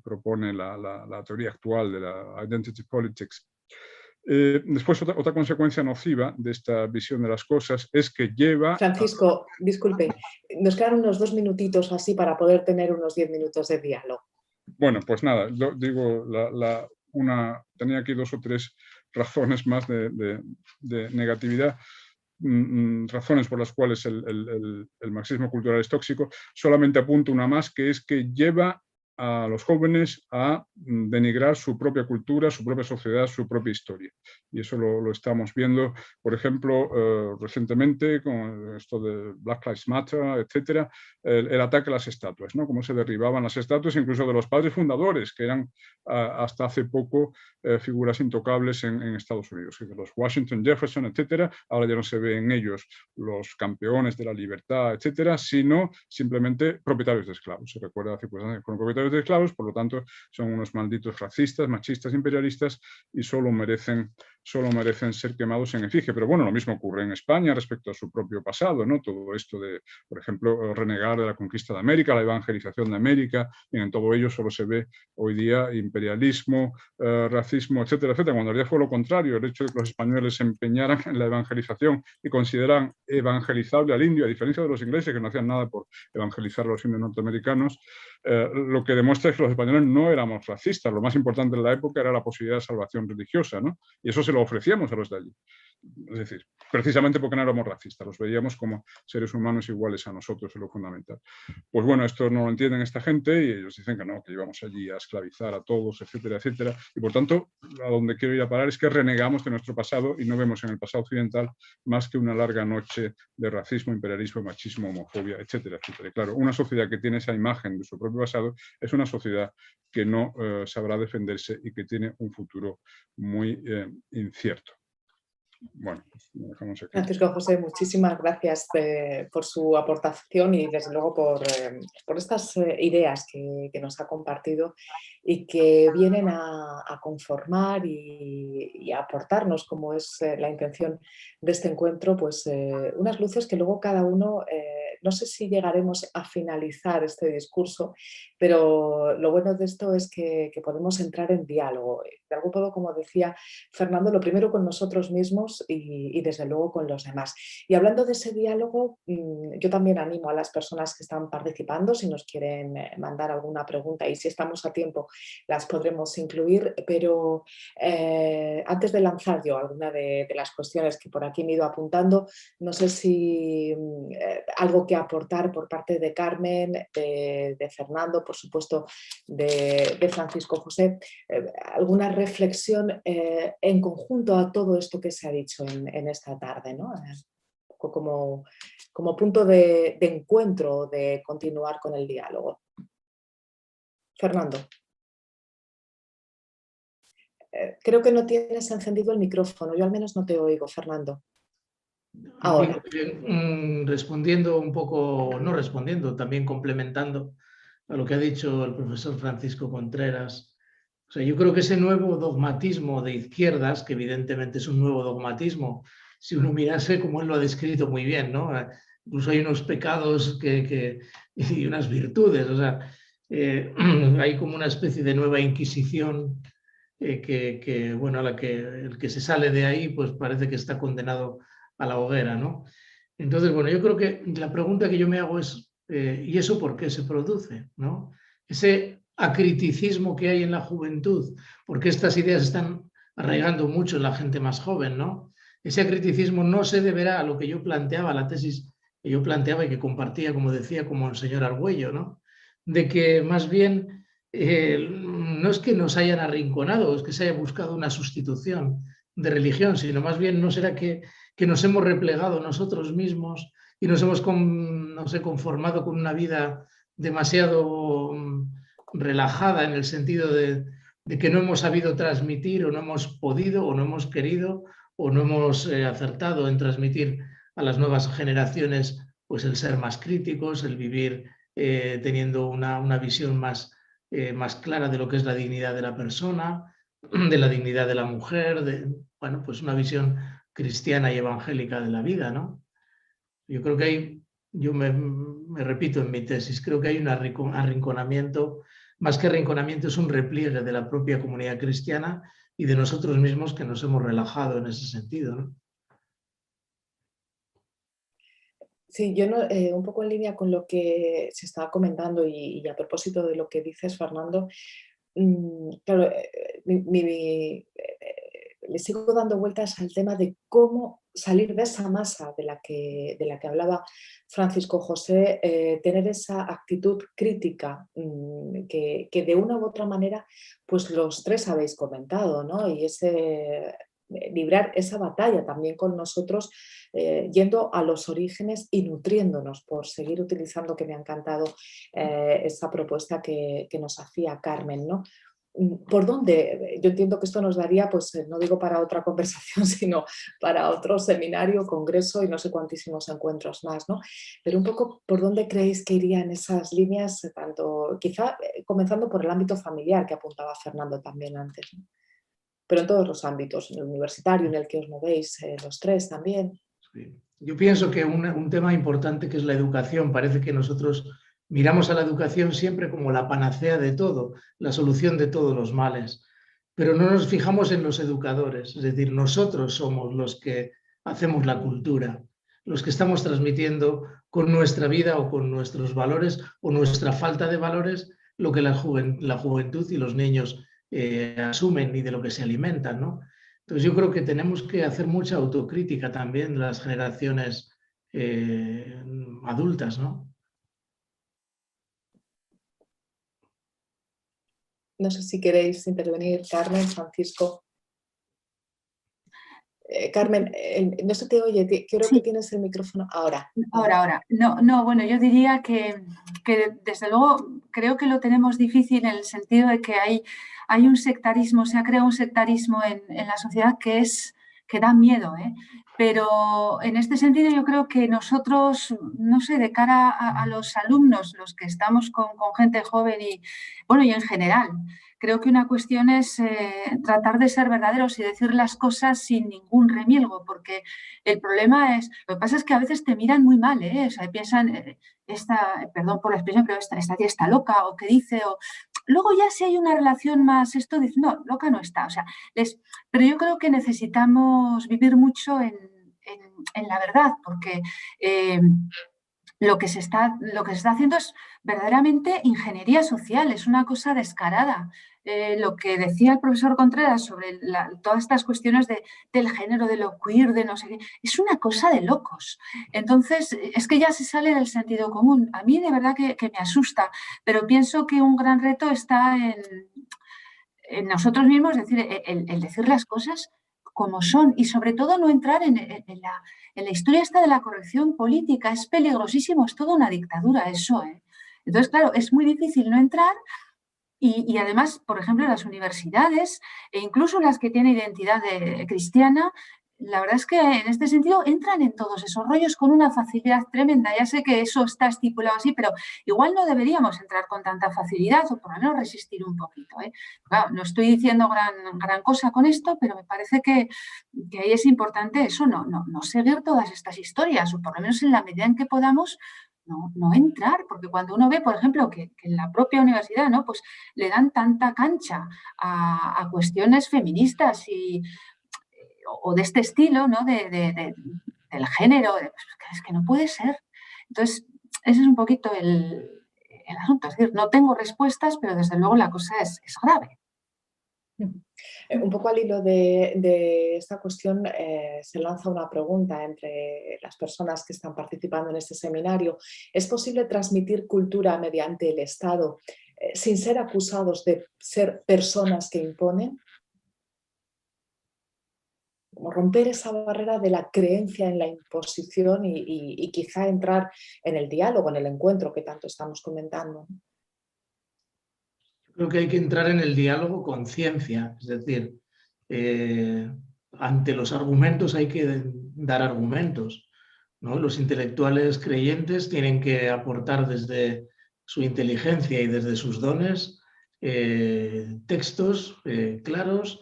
propone la teoría actual de la identity politics. Después, otra consecuencia nociva de esta visión de las cosas es que lleva... Francisco, disculpe, nos quedan unos 2 minutitos así para poder tener unos 10 minutos de diálogo. Bueno, pues nada, digo, tenía aquí 2 o 3 razones más de negatividad, razones por las cuales el marxismo cultural es tóxico. Solamente apunto una más, que es que lleva a los jóvenes a denigrar su propia cultura, su propia sociedad, su propia historia. Y eso lo estamos viendo, por ejemplo, recientemente con esto de Black Lives Matter, etcétera, el ataque a las estatuas, ¿no? Cómo se derribaban las estatuas, incluso de los padres fundadores, que eran hasta hace poco figuras intocables en Estados Unidos. Los Washington, Jefferson, etcétera, ahora ya no se ve en ellos los campeones de la libertad, etcétera, sino simplemente propietarios de esclavos. Se recuerda hace circunstancias con propietarios de esclavos, por lo tanto son unos malditos racistas, machistas, imperialistas y solo merecen ser quemados en efigie. Pero bueno, lo mismo ocurre en España respecto a su propio pasado, ¿no? Todo esto de, por ejemplo, renegar de la conquista de América, la evangelización de América, y en todo ello solo se ve hoy día imperialismo, racismo, etcétera, etcétera, cuando en realidad fue lo contrario. El hecho de que los españoles se empeñaran en la evangelización y consideran evangelizable al indio, a diferencia de los ingleses que no hacían nada por evangelizar a los indios norteamericanos, lo que demuestra es que los españoles no éramos racistas. Lo más importante en la época era la posibilidad de salvación religiosa, ¿no? Y eso se lo ofrecíamos a los de allí. Es decir, precisamente porque no éramos racistas, los veíamos como seres humanos iguales a nosotros, es lo fundamental. Pues bueno, esto no lo entienden esta gente y ellos dicen que no, que íbamos allí a esclavizar a todos, etcétera, etcétera. Y por tanto, a donde quiero ir a parar es que renegamos de nuestro pasado y no vemos en el pasado occidental más que una larga noche de racismo, imperialismo, machismo, homofobia, etcétera, etcétera. Y claro, una sociedad que tiene esa imagen de su propio pasado es una sociedad que no sabrá defenderse y que tiene un futuro muy incierto. Bueno, pues lo dejamos aquí. Francisco José, muchísimas gracias por su aportación y desde luego por estas ideas que nos ha compartido y que vienen a conformar y a aportarnos, como es la intención de este encuentro, pues unas luces que luego cada uno, no sé si llegaremos a finalizar este discurso, pero lo bueno de esto es que podemos entrar en diálogo. De algún modo, como decía Fernando, lo primero con nosotros mismos y desde luego con los demás. Y hablando de ese diálogo, yo también animo a las personas que están participando, si nos quieren mandar alguna pregunta y si estamos a tiempo las podremos incluir, pero antes de lanzar yo alguna de las cuestiones que por aquí me he ido apuntando, no sé si algo que aportar por parte de Carmen, de Fernando, por supuesto de Francisco José, alguna reflexión en conjunto a todo esto que se ha dicho en esta tarde, ¿no? Como punto de encuentro, de continuar con el diálogo. Fernando. Creo que no tienes encendido el micrófono, yo al menos no te oigo, Fernando. Ahora. Respondiendo un poco, no respondiendo, también complementando a lo que ha dicho el profesor Francisco Contreras. O sea, yo creo que ese nuevo dogmatismo de izquierdas, que evidentemente es un nuevo dogmatismo, si uno mirase como él lo ha descrito muy bien, ¿no? Incluso hay unos pecados y unas virtudes, o sea, hay como una especie de nueva Inquisición bueno, a la que el que se sale de ahí pues parece que está condenado a la hoguera, ¿no? Entonces, bueno, yo creo que la pregunta que yo me hago es, ¿y eso por qué se produce? ¿No? Ese acriticismo que hay en la juventud, porque estas ideas están arraigando mucho en la gente más joven, ¿no? Ese acriticismo no se deberá a lo que yo planteaba, la tesis que yo planteaba y que compartía, como decía, como el señor Argüello, ¿no? De que más bien no es que nos hayan arrinconado, es que se haya buscado una sustitución de religión, sino más bien no será que nos hemos replegado nosotros mismos y nos hemos no sé, conformado con una vida demasiado relajada en el sentido de que no hemos sabido transmitir o no hemos podido o no hemos querido o no hemos acertado en transmitir a las nuevas generaciones pues el ser más críticos, el vivir teniendo una visión más clara de lo que es la dignidad de la persona, de la dignidad de la mujer, bueno, pues una visión cristiana y evangélica de la vida, ¿no? Yo creo que hay, yo me repito en mi tesis, creo que hay un arrinconamiento, más que arrinconamiento es un repliegue de la propia comunidad cristiana y de nosotros mismos que nos hemos relajado en ese sentido, ¿no? Sí, yo un poco en línea con lo que se estaba comentando y a propósito de lo que dices, Fernando, claro, le sigo dando vueltas al tema de cómo salir de esa masa de la que hablaba Francisco José, tener esa actitud crítica que de una u otra manera pues los tres habéis comentado, ¿no? Y librar esa batalla también con nosotros, yendo a los orígenes y nutriéndonos, por seguir utilizando, que me ha encantado esa propuesta que nos hacía Carmen, ¿no? ¿Por dónde? Yo entiendo que esto nos daría, pues no digo para otra conversación, sino para otro seminario, congreso y no sé cuantísimos encuentros más, ¿no? Pero un poco, ¿por dónde creéis que irían esas líneas? Tanto, quizá comenzando por el ámbito familiar, que apuntaba Fernando también antes, ¿no? Pero en todos los ámbitos, en el universitario, en el que os movéis los tres también. Sí. Yo pienso que un tema importante que es la educación, parece que nosotros miramos a la educación siempre como la panacea de todo, la solución de todos los males, pero no nos fijamos en los educadores, es decir, nosotros somos los que hacemos la cultura, los que estamos transmitiendo con nuestra vida o con nuestros valores o nuestra falta de valores lo que la juventud y los niños asumen y de lo que se alimentan, ¿no? Entonces yo creo que tenemos que hacer mucha autocrítica también las generaciones adultas, ¿no? No sé si queréis intervenir, Carmen, Francisco. Carmen, no se te oye, creo que tienes el micrófono ahora. Ahora. No, bueno, yo diría que desde luego creo que lo tenemos difícil en el sentido de que hay un sectarismo, se ha creado un sectarismo en la sociedad que da miedo, ¿eh? Pero en este sentido yo creo que nosotros, no sé, de cara a los alumnos, los que estamos con gente joven y, bueno, y en general, creo que una cuestión es tratar de ser verdaderos y decir las cosas sin ningún remilgo, porque el problema es, lo que pasa es que a veces te miran muy mal, ¿eh? O sea, piensan, perdón por la expresión, pero esta tía está loca, o qué dice, o... Luego ya si hay una relación más, esto dice, no, loca no está, o sea, pero yo creo que necesitamos vivir mucho en la verdad, porque lo que se está haciendo es verdaderamente ingeniería social, es una cosa descarada. Lo que decía el profesor Contreras sobre todas estas cuestiones del género, de lo queer, de no sé qué, es una cosa de locos. Entonces, es que ya se sale del sentido común. A mí de verdad que me asusta, pero pienso que un gran reto está en nosotros mismos, es decir, el decir las cosas como son y sobre todo no entrar en la historia esta de la corrección política. Es peligrosísimo, es toda una dictadura eso, ¿eh? Entonces, claro, es muy difícil no entrar y además, por ejemplo, las universidades e incluso las que tienen identidad cristiana, la verdad es que en este sentido entran en todos esos rollos con una facilidad tremenda. Ya sé que eso está estipulado así, pero igual no deberíamos entrar con tanta facilidad o por lo menos resistir un poquito, ¿eh? Claro, no estoy diciendo gran cosa con esto, pero me parece que ahí es importante eso, no seguir todas estas historias o por lo menos en la medida en que podamos no entrar, porque cuando uno ve, por ejemplo, que en la propia universidad, ¿no? Pues le dan tanta cancha a cuestiones feministas o de este estilo, ¿no? Del género, es que no puede ser. Entonces, ese es un poquito el asunto. Es decir, no tengo respuestas, pero desde luego la cosa es grave. Un poco al hilo de esta cuestión se lanza una pregunta entre las personas que están participando en este seminario. ¿Es posible transmitir cultura mediante el Estado sin ser acusados de ser personas que imponen? Como romper esa barrera de la creencia en la imposición y quizá entrar en el diálogo, en el encuentro que tanto estamos comentando. Creo que hay que entrar en el diálogo con ciencia, es decir, ante los argumentos hay que dar argumentos, ¿no? Los intelectuales creyentes tienen que aportar desde su inteligencia y desde sus dones textos claros,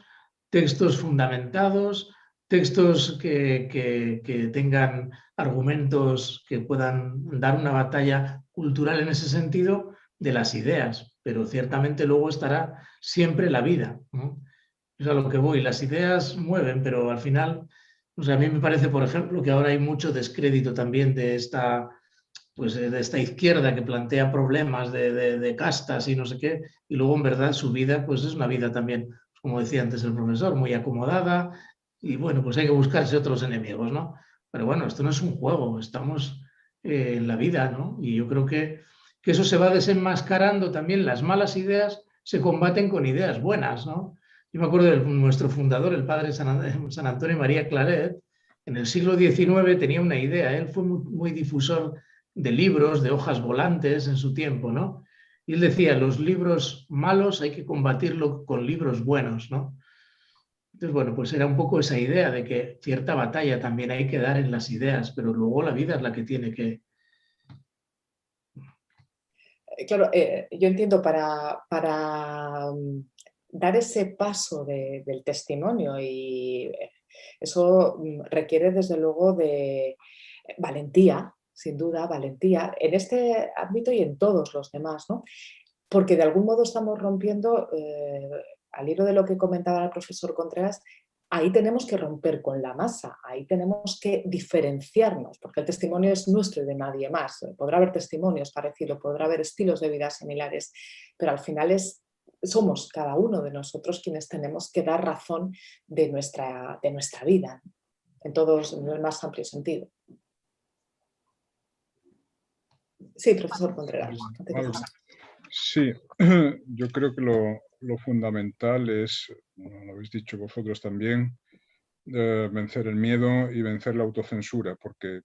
textos fundamentados, textos que tengan argumentos que puedan dar una batalla cultural en ese sentido de las ideas, pero ciertamente luego estará siempre la vida, ¿no? Es a lo que voy. Las ideas mueven, pero al final, o sea, a mí me parece, por ejemplo, que ahora hay mucho descrédito también de esta izquierda que plantea problemas de castas y no sé qué, y luego en verdad su vida pues es una vida también, como decía antes el profesor, muy acomodada, y bueno, pues hay que buscarse otros enemigos, ¿no? Pero bueno, esto no es un juego, estamos en la vida, ¿no? Y yo creo que eso se va desenmascarando también, las malas ideas se combaten con ideas buenas, ¿no? Yo me acuerdo de nuestro fundador, el padre San Antonio María Claret, en el siglo XIX tenía una idea, él fue muy difusor de libros, de hojas volantes en su tiempo, ¿no? Y él decía, los libros malos hay que combatirlo con libros buenos, ¿no? Entonces, bueno, pues era un poco esa idea de que cierta batalla también hay que dar en las ideas, pero luego la vida es la que tiene que... Claro, yo entiendo para dar ese paso del testimonio y eso requiere desde luego de valentía, sin duda, valentía, en este ámbito y en todos los demás, ¿no? Porque de algún modo estamos rompiendo, al hilo de lo que comentaba el profesor Contreras, ahí tenemos que romper con la masa, ahí tenemos que diferenciarnos, porque el testimonio es nuestro y de nadie más. Podrá haber testimonios parecidos, podrá haber estilos de vida similares, pero al final es somos cada uno de nosotros quienes tenemos que dar razón de nuestra vida, en el más amplio sentido. Sí, profesor Contreras. Sí, yo creo que lo fundamental es, lo habéis dicho vosotros también, vencer el miedo y vencer la autocensura, porque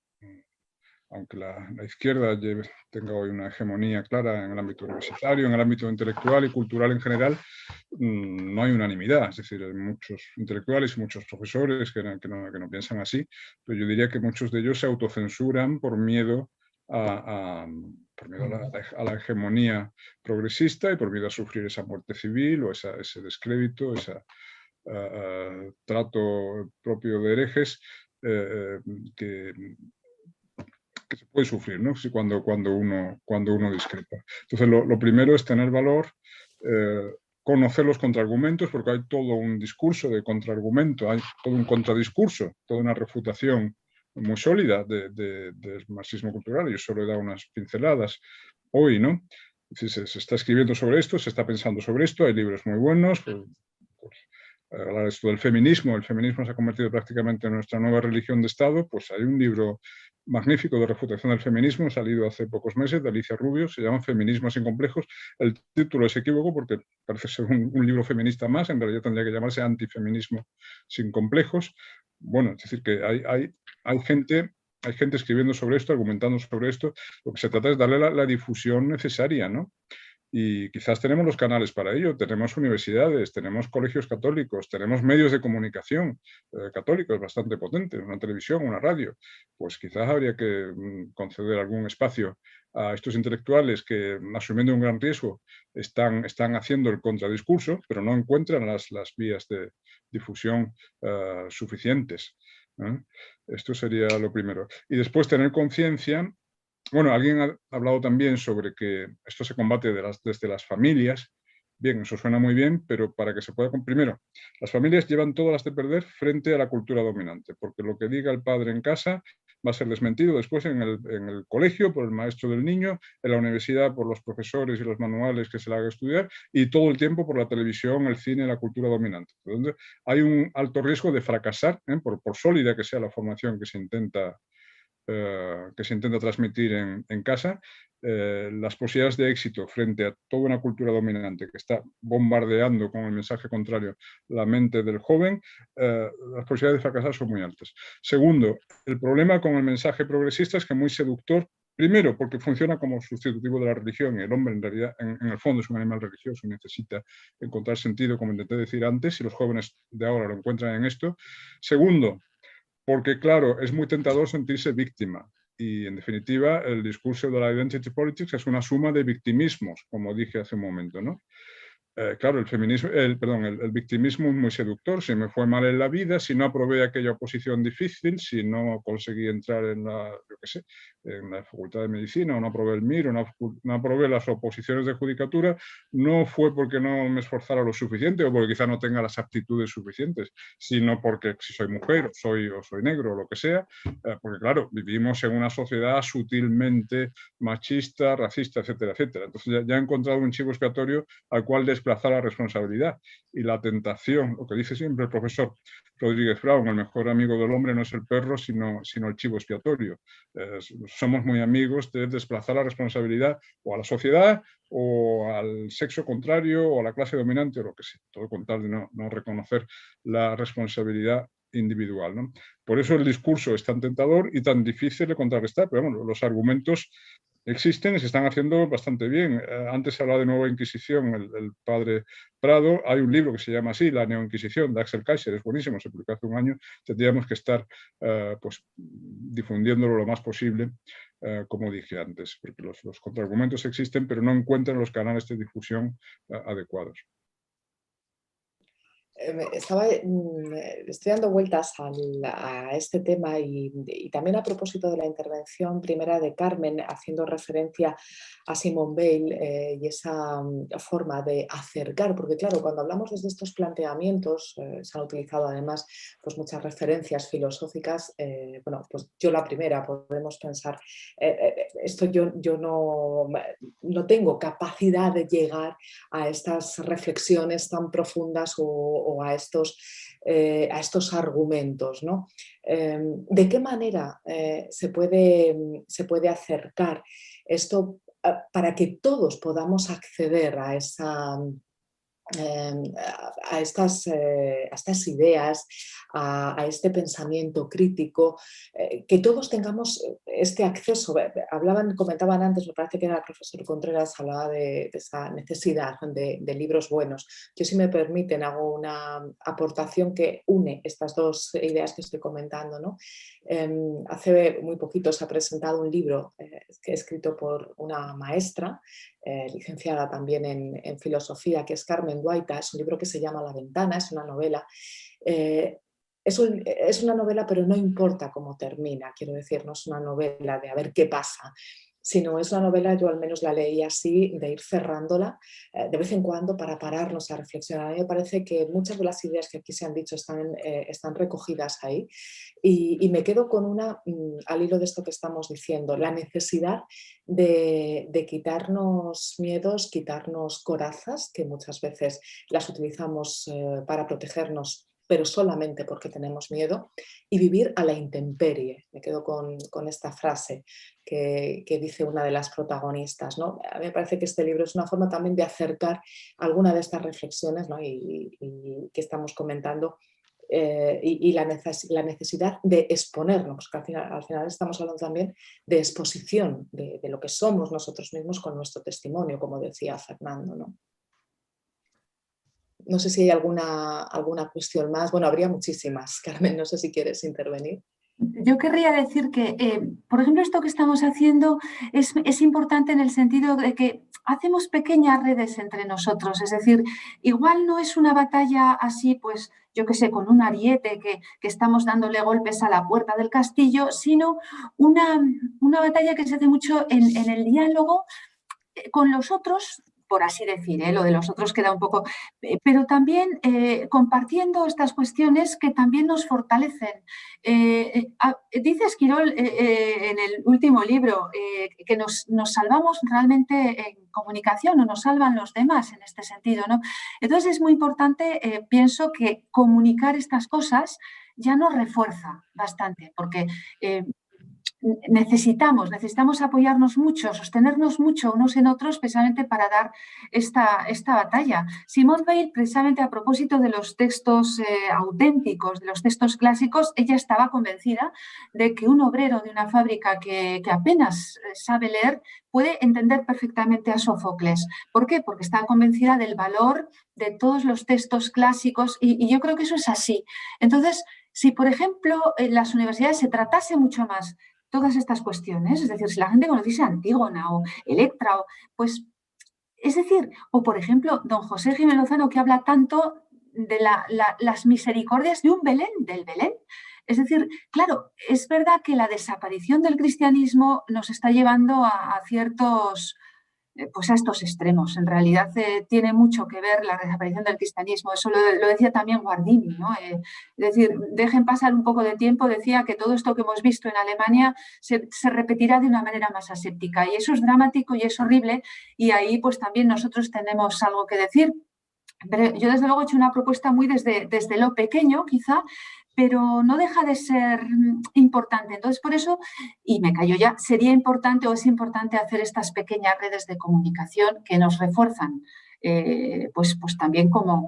aunque la izquierda tenga hoy una hegemonía clara en el ámbito universitario, en el ámbito intelectual y cultural en general, no hay unanimidad. Es decir, hay muchos intelectuales y muchos profesores que no piensan así, pero yo diría que muchos de ellos se autocensuran por miedo a la hegemonía progresista y por miedo a sufrir esa muerte civil o ese descrédito, ese trato propio de herejes que se puede sufrir, ¿no? Sí, cuando uno discrepa. Entonces, lo primero es tener valor, conocer los contraargumentos, porque hay todo un discurso de contraargumento, hay todo un contradiscurso, toda una refutación muy sólida del marxismo cultural. Yo solo he dado unas pinceladas hoy, ¿no? Es decir, se está escribiendo sobre esto, se está pensando sobre esto, hay libros muy buenos. Hablar esto del feminismo, el feminismo se ha convertido prácticamente en nuestra nueva religión de Estado, pues hay un libro magnífico de refutación del feminismo, salido hace pocos meses, de Alicia Rubio, se llama Feminismo sin complejos. El título es equívoco porque parece ser un libro feminista más, en realidad tendría que llamarse Antifeminismo sin complejos. Bueno, es decir, que hay gente escribiendo sobre esto, argumentando sobre esto. Lo que se trata es darle la difusión necesaria, ¿no? Y quizás tenemos los canales para ello, tenemos universidades, tenemos colegios católicos, tenemos medios de comunicación católicos bastante potentes, una televisión, una radio. Pues quizás habría que conceder algún espacio a estos intelectuales que, asumiendo un gran riesgo, están haciendo el contradiscurso, pero no encuentran las vías de difusión suficientes. Esto sería lo primero. Y después tener conciencia. Bueno, alguien ha hablado también sobre que esto se combate desde las familias. Bien, eso suena muy bien, pero para que se pueda... Primero, las familias llevan todas las de perder frente a la cultura dominante, porque lo que diga el padre en casa va a ser desmentido después en el colegio por el maestro del niño, en la universidad por los profesores y los manuales que se le haga estudiar, y todo el tiempo por la televisión, el cine, la cultura dominante. Entonces, hay un alto riesgo de fracasar, por sólida que sea la formación que se intenta transmitir en casa, las posibilidades de éxito frente a toda una cultura dominante que está bombardeando con el mensaje contrario la mente del joven, las posibilidades de fracasar son muy altas. Segundo, el problema con el mensaje progresista es que es muy seductor. Primero, porque funciona como sustitutivo de la religión, y el hombre en realidad, en el fondo, es un animal religioso y necesita encontrar sentido, como intenté decir antes, y los jóvenes de ahora lo encuentran en esto. Segundo, porque, claro, es muy tentador sentirse víctima. Y, en definitiva, el discurso de la identity politics es una suma de victimismos, como dije hace un momento, ¿no? Claro, el victimismo es muy seductor. Si me fue mal en la vida, si no aprobé aquella oposición difícil, si no conseguí entrar en la Facultad de Medicina, o no aprobé el MIR, o no aprobé las oposiciones de judicatura, no fue porque no me esforzara lo suficiente o porque quizá no tenga las aptitudes suficientes, sino porque si soy mujer o soy negro o lo que sea, porque claro, vivimos en una sociedad sutilmente machista, racista, etcétera, etcétera. Entonces ya he encontrado un chivo expiatorio al cual desplazar la responsabilidad. Y la tentación, lo que dice siempre el profesor Rodríguez Brown, el mejor amigo del hombre no es el perro, sino el chivo expiatorio. Somos muy amigos de desplazar la responsabilidad o a la sociedad o al sexo contrario o a la clase dominante o lo que sea, todo con tal de no reconocer la responsabilidad individual, ¿no? Por eso el discurso es tan tentador y tan difícil de contrarrestar, pero bueno, los argumentos existen y se están haciendo bastante bien. Antes se hablaba de Nueva Inquisición, el padre Prado. Hay un libro que se llama así, La Neoinquisición, de Axel Kaiser, es buenísimo, se publicó hace un año. Tendríamos que estar pues, difundiéndolo lo más posible, como dije antes, porque los contraargumentos existen, pero no encuentran los canales de difusión adecuados. Estoy dando vueltas a este tema y también a propósito de la intervención primera de Carmen, haciendo referencia a Simone Weil y esa forma de acercar, porque claro, cuando hablamos desde estos planteamientos, se han utilizado además pues, muchas referencias filosóficas, bueno, pues yo la primera, podemos pensar, esto yo no tengo capacidad de llegar a estas reflexiones tan profundas o a estos argumentos, ¿no? ¿De qué manera se puede acercar esto para que todos podamos acceder a estas ideas, a este pensamiento crítico, que todos tengamos este acceso? Comentaban antes, me parece que era el profesor Contreras, hablaba de esa necesidad de libros buenos. Yo, si me permiten, hago una aportación que une estas dos ideas que estoy comentando, ¿no? Hace muy poquito se ha presentado un libro que he escrito por una maestra, licenciada también en filosofía, que es Carmen Guaita. Es un libro que se llama La ventana, es una novela. Es una novela, pero no importa cómo termina, quiero decir, no es una novela de a ver qué pasa, sino es una novela, yo al menos la leí así, de ir cerrándola de vez en cuando para pararnos a reflexionar. A mí me parece que muchas de las ideas que aquí se han dicho están recogidas ahí, y me quedo con una, al hilo de esto que estamos diciendo, la necesidad de quitarnos miedos, quitarnos corazas, que muchas veces las utilizamos para protegernos, pero solamente porque tenemos miedo, y vivir a la intemperie. Me quedo con esta frase que dice una de las protagonistas, ¿no? A mí me parece que este libro es una forma también de acercar alguna de estas reflexiones, ¿no? y que estamos comentando, y la necesidad de exponernos, porque al final estamos hablando también de exposición de lo que somos nosotros mismos con nuestro testimonio, como decía Fernando, ¿no? No sé si hay alguna cuestión más. Bueno, habría muchísimas. Carmen, no sé si quieres intervenir. Yo querría decir que, por ejemplo, esto que estamos haciendo es importante en el sentido de que hacemos pequeñas redes entre nosotros. Es decir, igual no es una batalla así, pues, yo qué sé, con un ariete que estamos dándole golpes a la puerta del castillo, sino una batalla que se hace mucho en el diálogo con los otros, por así decir, lo de los otros queda un poco, pero también compartiendo estas cuestiones que también nos fortalecen. Dice Esquirol en el último libro que nos salvamos realmente en comunicación, o nos salvan los demás en este sentido, ¿no? Entonces es muy importante, pienso, que comunicar estas cosas ya nos refuerza bastante, porque necesitamos apoyarnos mucho, sostenernos mucho unos en otros, precisamente para dar esta batalla. Simone Weil, precisamente a propósito de los textos auténticos, de los textos clásicos, ella estaba convencida de que un obrero de una fábrica que apenas sabe leer puede entender perfectamente a Sófocles. ¿Por qué? Porque estaba convencida del valor de todos los textos clásicos, y yo creo que eso es así. Entonces, si, por ejemplo, en las universidades se tratase mucho más todas estas cuestiones, es decir, si la gente conociese a Antígona o Electra, pues, es decir, o por ejemplo, don José Jiménez Lozano, que habla tanto de las misericordias de un Belén, del Belén. Es decir, claro, es verdad que la desaparición del cristianismo nos está llevando a ciertos, pues a estos extremos. En realidad tiene mucho que ver la desaparición del cristianismo. Eso lo decía también Guardini, ¿no? Es decir, dejen pasar un poco de tiempo, decía que todo esto que hemos visto en Alemania se repetirá de una manera más aséptica, y eso es dramático y es horrible, y ahí pues también nosotros tenemos algo que decir. Pero yo desde luego he hecho una propuesta muy desde lo pequeño, quizá, pero no deja de ser importante. Entonces, por eso, y me callo ya, sería importante, o es importante, hacer estas pequeñas redes de comunicación que nos refuerzan, pues también como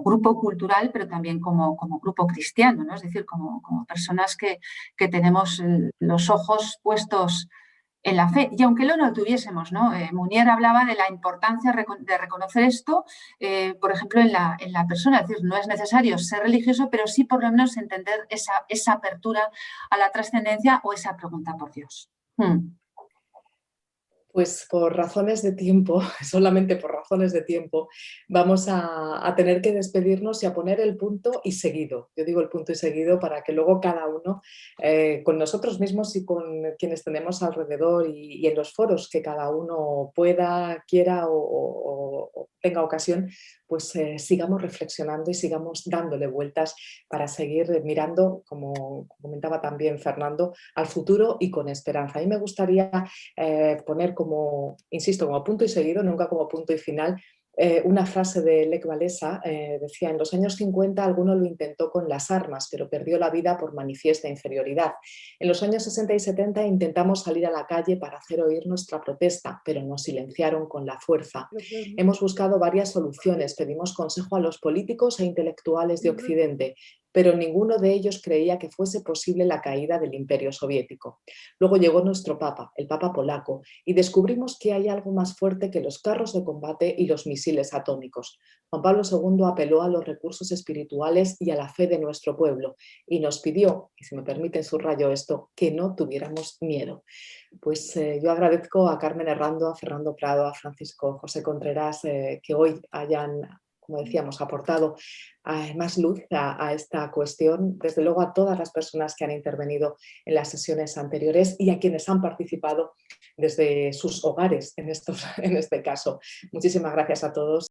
grupo cultural, pero también como grupo cristiano, ¿no? Es decir, como personas que tenemos los ojos puestos en la fe. Y aunque no lo tuviésemos, ¿no? Munier hablaba de la importancia de reconocer esto, por ejemplo, en la persona. Es decir, no es necesario ser religioso, pero sí por lo menos entender esa apertura a la trascendencia o esa pregunta por Dios. Pues por razones de tiempo, solamente por razones de tiempo, vamos a tener que despedirnos y a poner el punto y seguido. Yo digo el punto y seguido para que luego cada uno, con nosotros mismos y con quienes tenemos alrededor y en los foros que cada uno pueda, quiera o tenga ocasión, pues sigamos reflexionando y sigamos dándole vueltas para seguir mirando, como comentaba también Fernando, al futuro y con esperanza. A mí me gustaría poner como, insisto, como punto y seguido, nunca como punto y final, una frase de Lech Walesa, decía: en los años 50 alguno lo intentó con las armas, pero perdió la vida por manifiesta inferioridad. En los años 60 y 70 intentamos salir a la calle para hacer oír nuestra protesta, pero nos silenciaron con la fuerza. Hemos buscado varias soluciones, pedimos consejo a los políticos e intelectuales de Occidente, pero ninguno de ellos creía que fuese posible la caída del Imperio Soviético. Luego llegó nuestro Papa, el Papa polaco, y descubrimos que hay algo más fuerte que los carros de combate y los misiles atómicos. Juan Pablo II apeló a los recursos espirituales y a la fe de nuestro pueblo y nos pidió, y si me permiten subrayo esto, que no tuviéramos miedo. Pues yo agradezco a Carmen Errando, a Fernando Prado, a Francisco José Contreras que hoy hayan, como decíamos, aportado más luz a esta cuestión, desde luego a todas las personas que han intervenido en las sesiones anteriores y a quienes han participado desde sus hogares en este caso. Muchísimas gracias a todos.